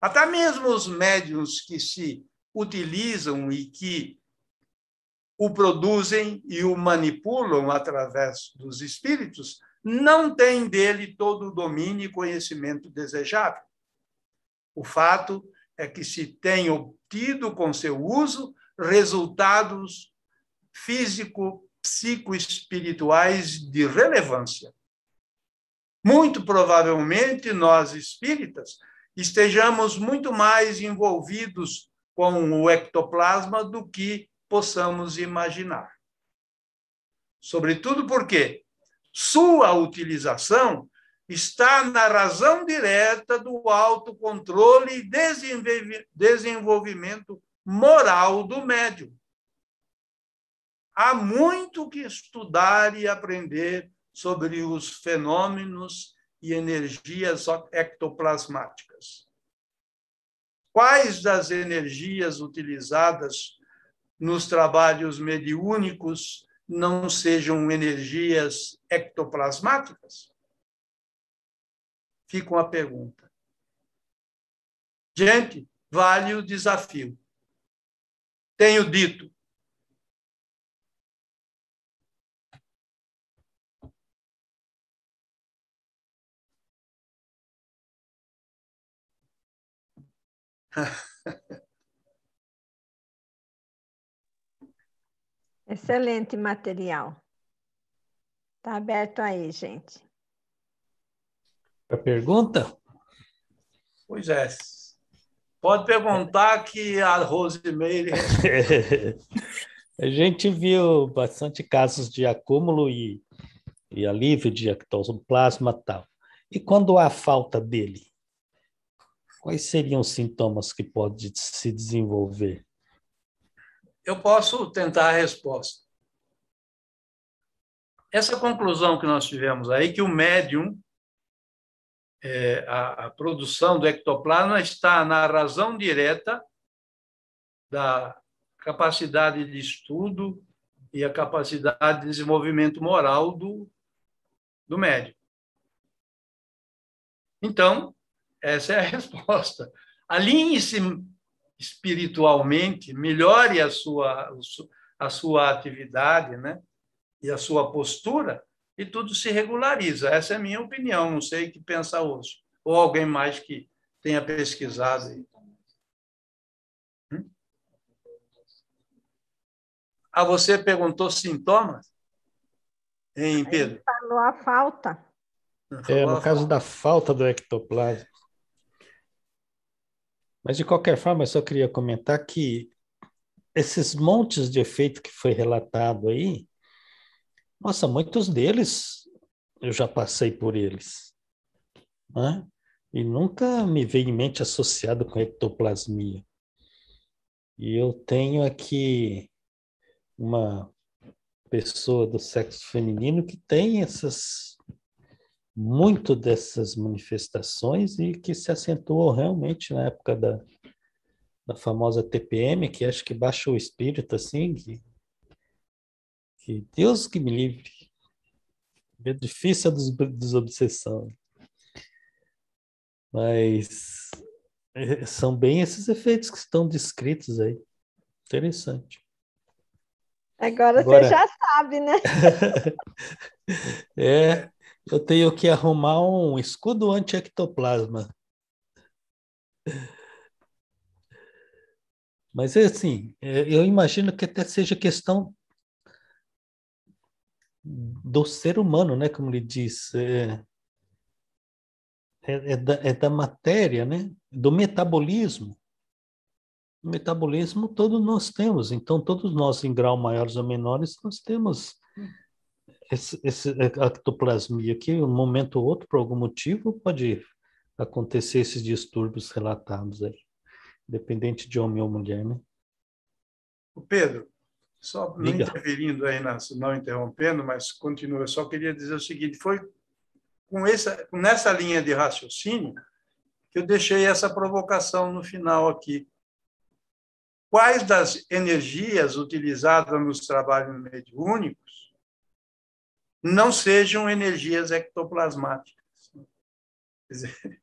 Até mesmo os médiuns que se utilizam e que o produzem e o manipulam através dos espíritos não têm dele todo o domínio e conhecimento desejável. O fato é que se tem obtido com seu uso resultados físico-psicoespirituais de relevância. Muito provavelmente, nós espíritas estejamos muito mais envolvidos com o ectoplasma do que possamos imaginar. Sobretudo porque sua utilização está na razão direta do autocontrole e desenvolvimento moral do médium. Há muito que estudar e aprender sobre os fenômenos e energias ectoplasmáticas. Quais das energias utilizadas nos trabalhos mediúnicos não sejam energias ectoplasmáticas? Fica uma pergunta. Gente, vale o desafio. Tenho dito. Excelente material. Está aberto aí, gente. A pergunta? Pois é. Pode perguntar que a Rosimeire... A gente viu bastante casos de acúmulo e alívio de ectoplasma e tal. E quando há falta dele, quais seriam os sintomas que podem se desenvolver? Eu posso tentar a resposta. Essa conclusão que nós tivemos aí, que o médium, a produção do ectoplasma está na razão direta da capacidade de estudo e a capacidade de desenvolvimento moral do médium. Então, essa é a resposta. Alinhe-se espiritualmente, melhore a sua atividade, né? E a sua postura, e tudo se regulariza. Essa é a minha opinião, não sei o que pensa hoje. Ou alguém mais que tenha pesquisado. Ah, você perguntou sintomas? Hein, Pedro? Ele falou a falta. No caso da falta do ectoplasma. Mas, de qualquer forma, eu só queria comentar que esses montes de efeito que foi relatado aí, nossa, muitos deles eu já passei por eles, né? E nunca me veio em mente associado com ectoplasmia. E eu tenho aqui uma pessoa do sexo feminino que tem muito dessas manifestações e que se acentuou realmente na época da famosa TPM, que acho que baixa o espírito, assim, que Deus que me livre. É difícil a desobsessão. Mas são bem esses efeitos que estão descritos aí. Interessante. Agora você já sabe, né? Eu tenho que arrumar um escudo anti-ectoplasma. Mas é assim, eu imagino que até seja questão do ser humano, né? Como ele diz, da matéria, né? Do metabolismo. O metabolismo todos nós temos, então todos nós, em grau maiores ou menores, nós temos esse ectoplasmia que, um momento ou outro, por algum motivo, pode acontecer esses distúrbios relatados aí, independente de homem ou mulher, né? O Pedro, só não Diga. interferindo aí, não interrompendo, mas continua, eu só queria dizer o seguinte, foi nessa linha de raciocínio que eu deixei essa provocação no final aqui. Quais das energias utilizadas nos trabalhos mediúnicos não sejam energias ectoplasmáticas? Quer dizer,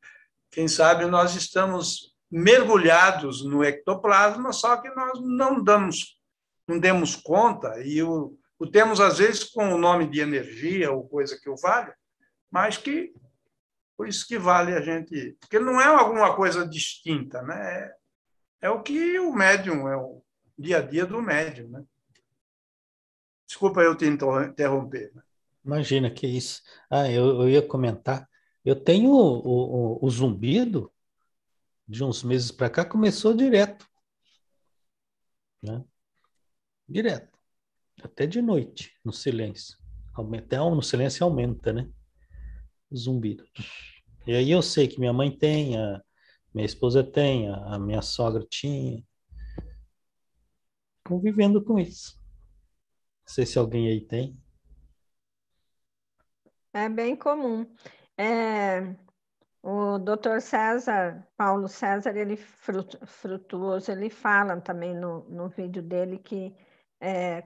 quem sabe nós estamos mergulhados no ectoplasma, só que nós não demos conta, e o temos, às vezes, com o nome de energia ou coisa que o valha, mas que, por isso que vale a gente... Porque não é alguma coisa distinta, né? É o que o médium, é o dia a dia do médium, né? Desculpa eu te interromper. Imagina que isso. Eu ia comentar. Eu tenho o zumbido de uns meses para cá, começou direto, né? Direto. Até de noite, no silêncio. Até no silêncio aumenta, né? O zumbido. E aí eu sei que minha mãe tem, minha esposa tem, a minha sogra tinha. Convivendo com isso. Não sei se alguém aí tem. É bem comum. É, o doutor César, Paulo César, ele Frutuoso, ele fala também no vídeo dele que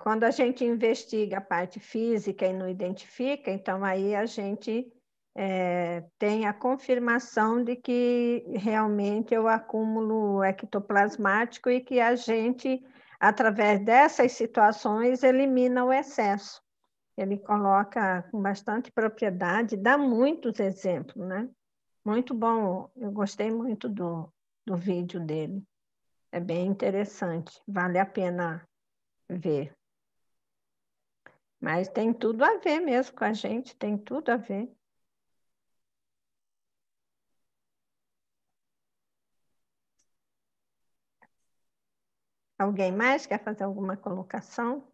quando a gente investiga a parte física e não identifica, então aí a gente tem a confirmação de que realmente é o acúmulo ectoplasmático e que a gente, através dessas situações, elimina o excesso. Ele coloca com bastante propriedade, dá muitos exemplos, né? Muito bom, eu gostei muito do vídeo dele. É bem interessante, vale a pena ver. Mas tem tudo a ver mesmo com a gente, tem tudo a ver. Alguém mais quer fazer alguma colocação?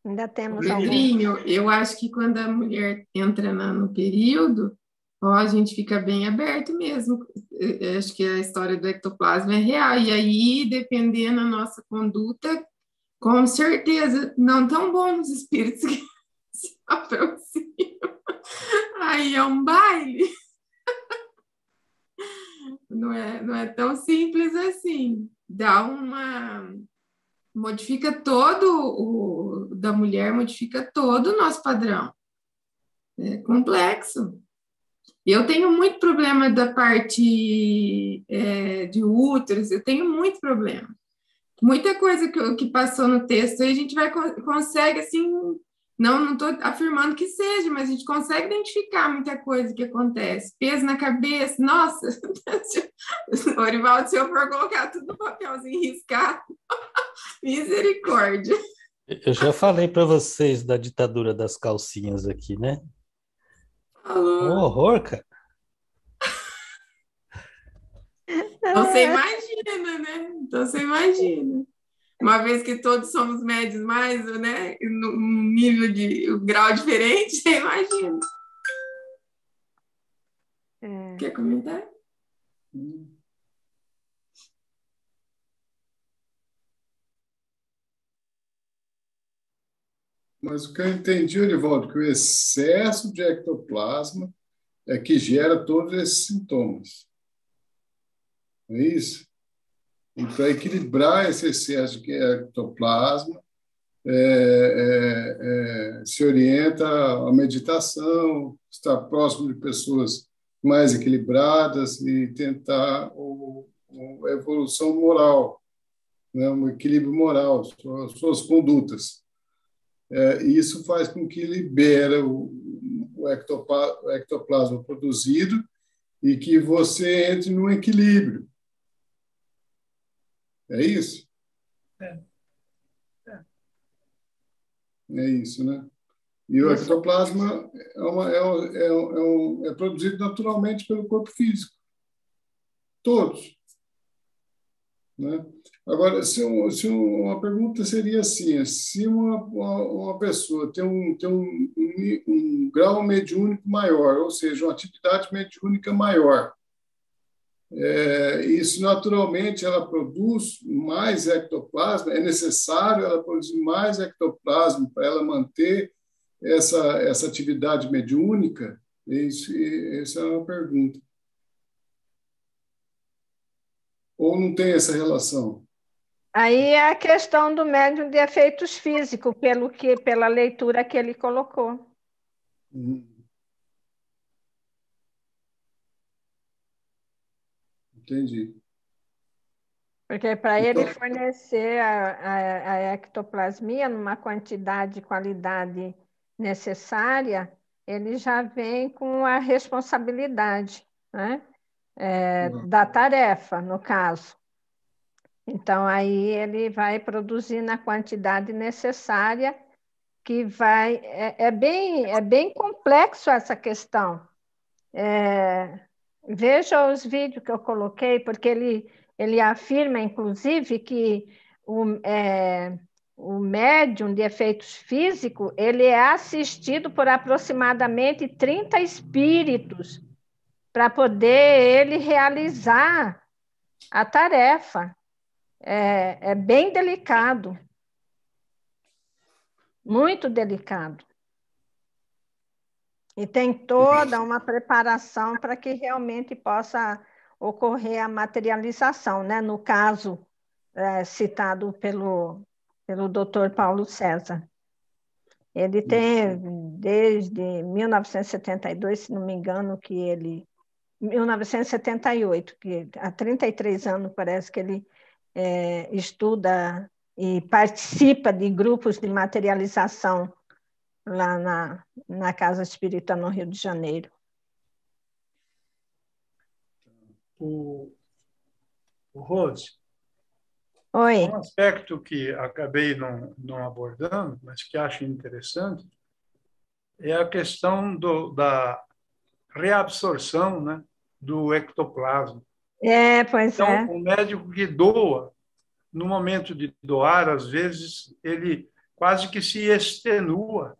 Ainda temos algum... Pedrinho, eu acho que quando a mulher entra no período, ó, a gente fica bem aberto mesmo. Eu acho que a história do ectoplasma é real. E aí, dependendo da nossa conduta, com certeza, não tão bons espíritos que se aproximam. Aí é um baile. Não é tão simples assim. Dá uma... Modifica todo da mulher, modifica todo o nosso padrão. É complexo. Eu tenho muito problema da parte de úteros, eu tenho muito problema. Muita coisa que passou no texto, aí a gente consegue, assim, não estou afirmando que seja, mas a gente consegue identificar muita coisa que acontece. Peso na cabeça, nossa, Orivaldo, se eu for colocar tudo no papelzinho riscado, misericórdia. Eu já falei para vocês da ditadura das calcinhas aqui, né? Alô? Um horror, cara. Então você imagina, né? Então você imagina. Uma vez que todos somos médios mais, né? Num nível de um grau diferente, você imagina. Quer comentar? Mas o que eu entendi, Orivaldo, que o excesso de ectoplasma é que gera todos esses sintomas. Não é isso? E para equilibrar esse excesso de ectoplasma, se orienta a meditação, estar próximo de pessoas mais equilibradas e tentar a evolução moral, né? Um equilíbrio moral, suas condutas. E isso faz com que libera o ectoplasma produzido e que você entre num equilíbrio. É isso? É isso, né? E o ectoplasma é produzido naturalmente pelo corpo físico. Todos. Né? Agora, uma pergunta seria assim, se uma pessoa tem um grau mediúnico maior, ou seja, uma atividade mediúnica maior, isso naturalmente ela produz mais ectoplasma, é necessário ela produzir mais ectoplasma para ela manter essa atividade mediúnica? Essa é uma pergunta. Ou não tem essa relação? Aí é a questão do médium de efeitos físicos, pela leitura que ele colocou. Entendi. Porque para ele fornecer a ectoplasmia numa quantidade e qualidade necessária, ele já vem com a responsabilidade, né? Da tarefa, no caso. Então, aí ele vai produzir na quantidade necessária, que vai... É bem complexo essa questão. Veja os vídeos que eu coloquei, porque ele afirma, inclusive, que o médium de efeitos físicos ele é assistido por aproximadamente 30 espíritos para poder ele realizar a tarefa. É bem delicado, muito delicado. E tem toda uma preparação para que realmente possa ocorrer a materialização, né? No caso, citado pelo Dr. Paulo César. Ele tem, desde 1972, se não me engano, 1978, que há 33 anos parece que ele estuda e participa de grupos de materialização lá na Casa Espírita no Rio de Janeiro. O Rose, Oi. um aspecto que acabei não abordando, mas que acho interessante, é a questão da reabsorção, né, do ectoplasma. Pois então, é. o médico que doa, no momento de doar, às vezes, ele quase que se extenua.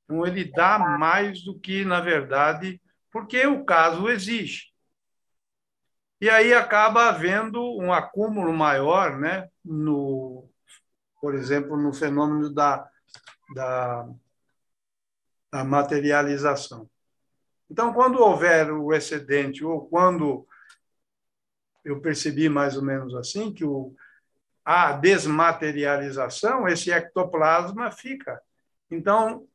Então, ele dá mais do que, na verdade, porque o caso exige. E aí acaba havendo um acúmulo maior, né, por exemplo, no fenômeno da materialização. Então, quando houver o excedente, ou quando eu percebi mais ou menos assim, que a desmaterialização, esse ectoplasma fica. Então,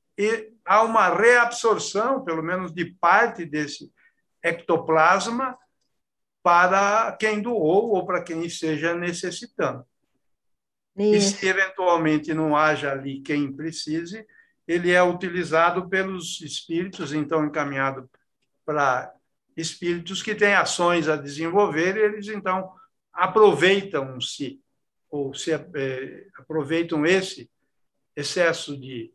há uma reabsorção, pelo menos de parte desse ectoplasma, para quem doou ou para quem esteja necessitando. Isso. E se eventualmente não haja ali quem precise, ele é utilizado pelos espíritos, então encaminhado para espíritos que têm ações a desenvolver, e eles então aproveitam-se, ou aproveitam esse excesso de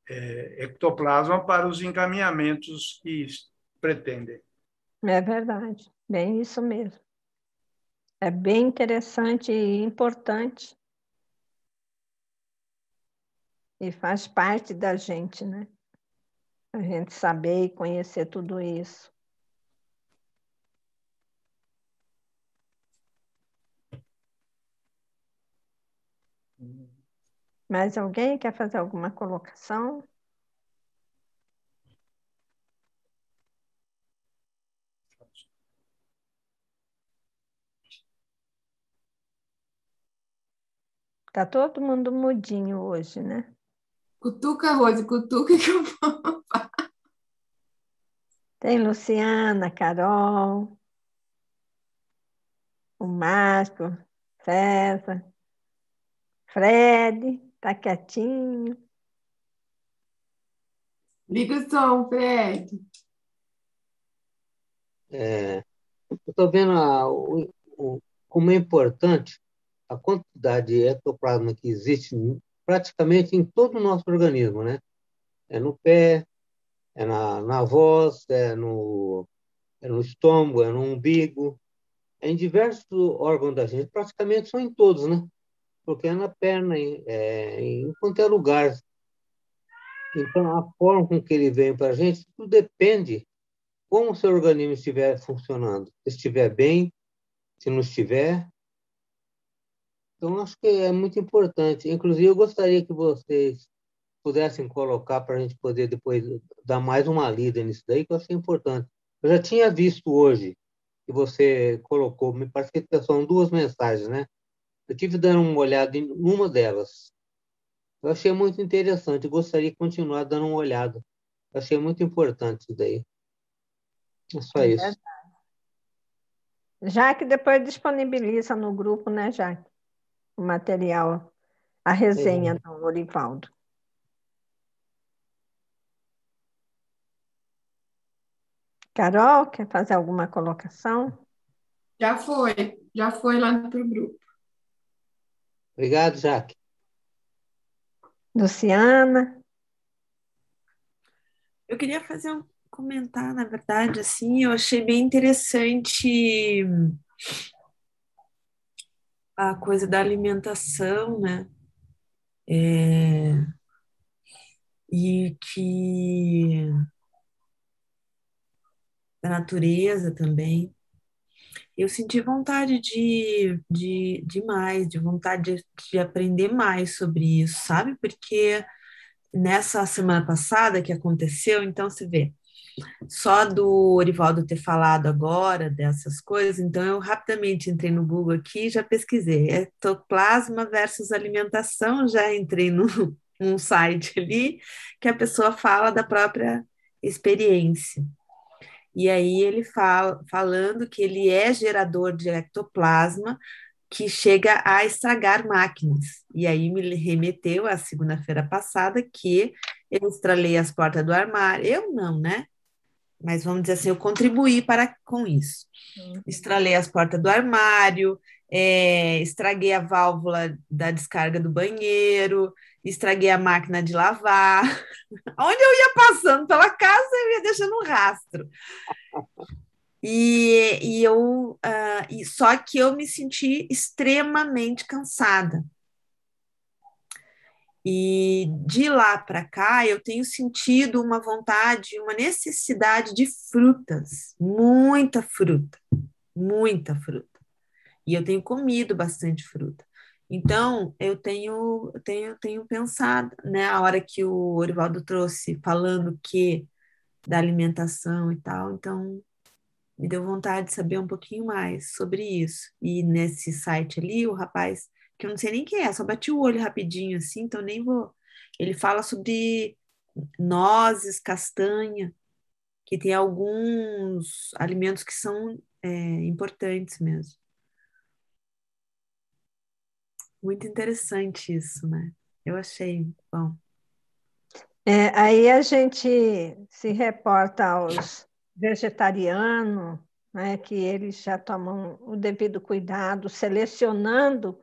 ectoplasma para os encaminhamentos que pretendem. É verdade, bem isso mesmo. É bem interessante e importante. E faz parte da gente, né? A gente saber e conhecer tudo isso. Mais alguém quer fazer alguma colocação? Tá todo mundo mudinho hoje, né? Cutuca, Rose, cutuca que eu vou. Tem Luciana, Carol, o Márcio, César, Fred, tá quietinho. Liga o som, Fred. Eu estou vendo como é importante a quantidade de ectoplasma que existe praticamente em todo o nosso organismo, né? É no pé, é na voz, é no estômago, é no umbigo, é em diversos órgãos da gente, praticamente são em todos, né? Porque é na perna, em qualquer lugar. Então, a forma com que ele vem para a gente, tudo depende como o seu organismo estiver funcionando. Se estiver bem, se não estiver. Então, acho que é muito importante. Inclusive, eu gostaria que vocês pudessem colocar para a gente poder depois dar mais uma lida nisso daí, que eu achei importante. Eu já tinha visto hoje que você colocou, me parece que são 2 mensagens, né? Eu tive dando uma olhada em uma delas. Eu achei muito interessante, eu gostaria de continuar dando uma olhada. Eu achei muito importante isso daí. É só isso. Jaque depois disponibiliza no grupo, né, Jaque? O material, a resenha do Orivaldo. Carol, quer fazer alguma colocação? Já foi lá para o grupo. Obrigado, Jaque. Luciana? Eu queria fazer um comentário, na verdade, assim, eu achei bem interessante a coisa da alimentação, né? E que da natureza também. Eu senti vontade de mais, de vontade de aprender mais sobre isso, sabe? Porque nessa semana passada que aconteceu, então você vê, só do Orivaldo ter falado agora dessas coisas, então eu rapidamente entrei no Google aqui e já pesquisei. Ectoplasma versus alimentação, já entrei num site ali que a pessoa fala da própria experiência. E aí ele falando que ele é gerador de ectoplasma que chega a estragar máquinas. E aí me remeteu à segunda-feira passada que eu estralei as portas do armário. Eu não, né? Mas vamos dizer assim, eu contribuí com isso. Estralei as portas do armário, estraguei a válvula da descarga do banheiro, estraguei a máquina de lavar. Onde eu ia passando pela casa, eu ia deixando um rastro. Só que eu me senti extremamente cansada. E de lá para cá, eu tenho sentido uma vontade, uma necessidade de frutas, muita fruta, muita fruta. E eu tenho comido bastante fruta. Então, eu tenho pensado, né, a hora que o Orivaldo trouxe, falando da alimentação e tal, então me deu vontade de saber um pouquinho mais sobre isso. E nesse site ali, o rapaz, que eu não sei nem quem é, só bati o olho rapidinho assim, então nem vou. Ele fala sobre nozes, castanha, que tem alguns alimentos que são importantes mesmo. Muito interessante isso, né? Eu achei bom. Aí a gente se reporta aos vegetarianos, né, que eles já tomam o devido cuidado, selecionando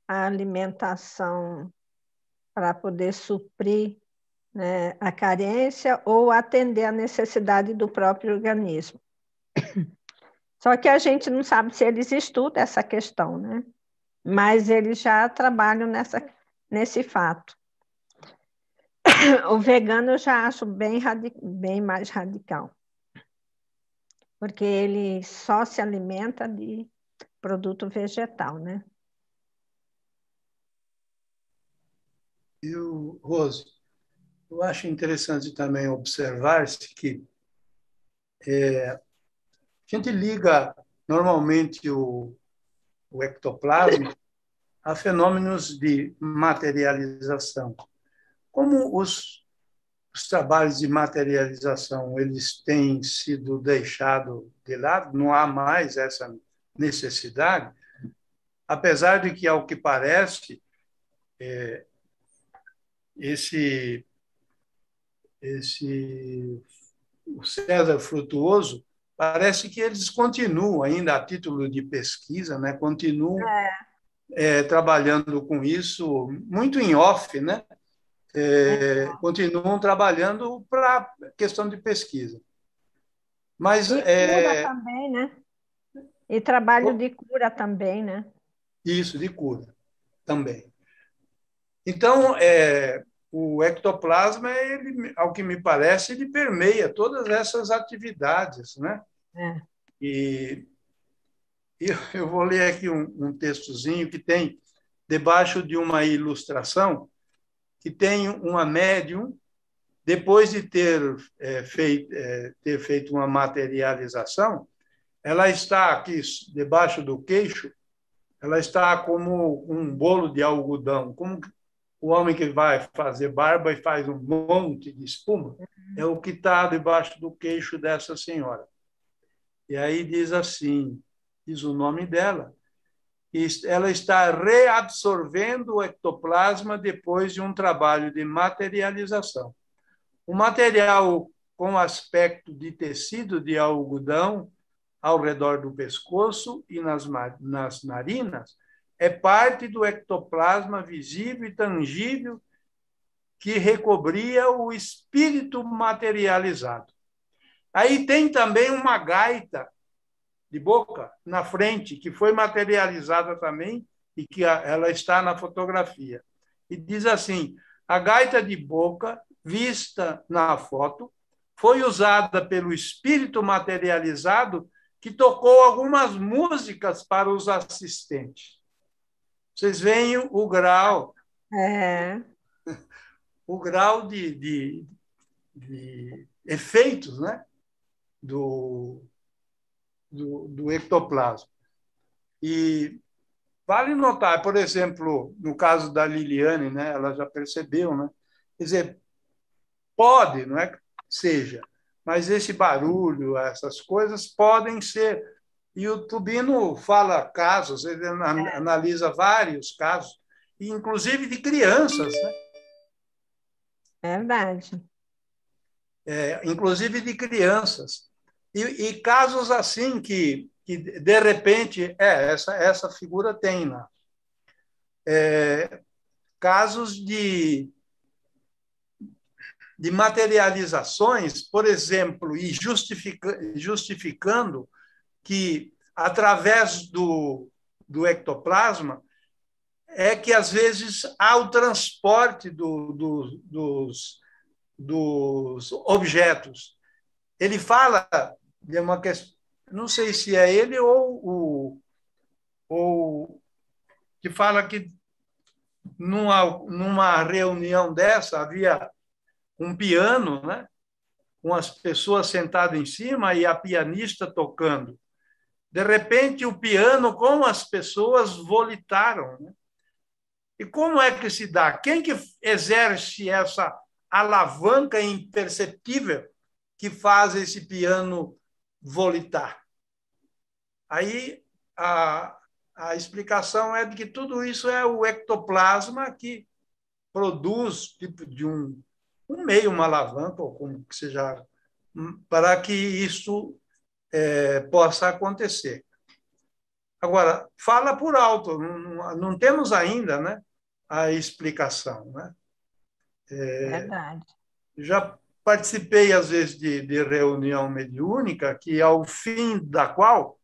a alimentação para poder suprir, né, a carência ou atender a necessidade do próprio organismo. Só que a gente não sabe se eles estudam essa questão, né? Mas eles já trabalham nesse fato. O vegano eu já acho bem mais radical, porque ele só se alimenta de produto vegetal, né? Rose, eu acho interessante também observar-se que a gente liga normalmente o ectoplasma a fenômenos de materialização. Como os trabalhos de materialização eles têm sido deixados de lado, não há mais essa necessidade, apesar de que, ao que parece, o César Frutuoso, parece que eles continuam ainda a título de pesquisa, né? Continuam trabalhando com isso, muito em off, né? Continuam trabalhando para questão de pesquisa. Mas e cura também, né? E trabalho de cura também, né? Isso, de cura também. Então, o ectoplasma, ele, ao que me parece, ele permeia todas essas atividades, né? E eu vou ler aqui um textozinho que tem debaixo de uma ilustração que tem uma médium, depois de ter feito uma materialização, ela está aqui debaixo do queixo, ela está como um bolo de algodão, como o homem que vai fazer barba e faz um monte de espuma, é o que está debaixo do queixo dessa senhora. E aí diz assim, diz o nome dela, ela está reabsorvendo o ectoplasma depois de um trabalho de materialização. O material com aspecto de tecido de algodão ao redor do pescoço e nas narinas é parte do ectoplasma visível e tangível que recobria o espírito materializado. Aí tem também uma gaita de boca na frente, que foi materializada também e que ela está na fotografia. E diz assim, a gaita de boca, vista na foto, foi usada pelo espírito materializado que tocou algumas músicas para os assistentes. Vocês veem o grau. o grau de efeitos, né, do ectoplasma. E vale notar, por exemplo, no caso da Liliane, né, ela já percebeu, né? Quer dizer, pode, não é que seja, mas esse barulho, essas coisas podem ser. E o Tubino fala casos, ele analisa vários casos, inclusive de crianças, né? Verdade. Inclusive de crianças. E casos assim que de repente, essa figura tem lá. Casos de materializações, por exemplo, e justificando que, através do ectoplasma, é que, às vezes, há o transporte dos objetos. Ele fala de uma questão, não sei se é ele ou que fala que numa reunião dessa havia um piano, né, com as pessoas sentadas em cima e a pianista tocando. De repente, o piano com as pessoas volitaram, né? E como é que se dá? Quem que exerce essa alavanca imperceptível que faz esse piano volitar? Aí a explicação é de que tudo isso é o ectoplasma que produz tipo de um meio, uma alavanca, ou como que seja, para que isso possa acontecer. Agora, fala por alto, não temos ainda, né, a explicação, né? Verdade. Já participei, às vezes, de reunião mediúnica, que, ao fim da qual,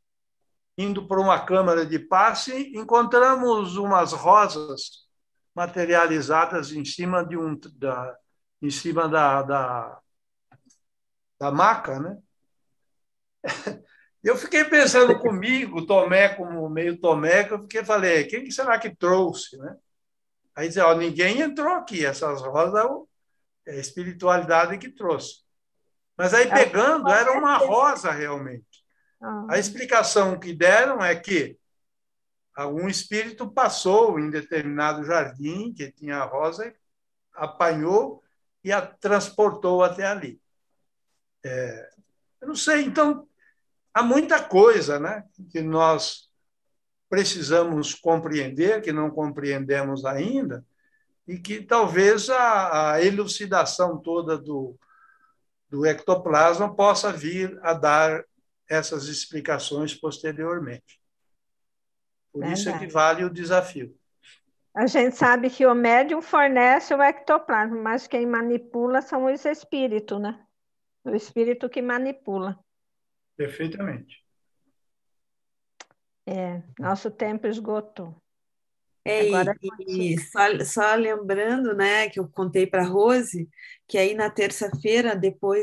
indo para uma câmara de passe, encontramos umas rosas materializadas em cima da maca, né? Eu fiquei pensando comigo, Tomé como meio Tomé, que eu falei, quem que será que trouxe, né? Aí dizia, ninguém entrou aqui, essas rosas é a espiritualidade que trouxe. Mas aí, pegando, era uma rosa realmente. A explicação que deram é que algum espírito passou em determinado jardim que tinha a rosa, apanhou e a transportou até ali. Eu não sei, então, há muita coisa, né, que nós precisamos compreender, que não compreendemos ainda, e que talvez a elucidação toda do ectoplasma possa vir a dar essas explicações posteriormente. Por isso é que vale o desafio. A gente sabe que o médium fornece o ectoplasma, mas quem manipula são os espíritos, né? O espírito que manipula. Perfeitamente. Nosso tempo esgotou. Agora, só lembrando, né, que eu contei para a Rose, que aí na terça-feira, depois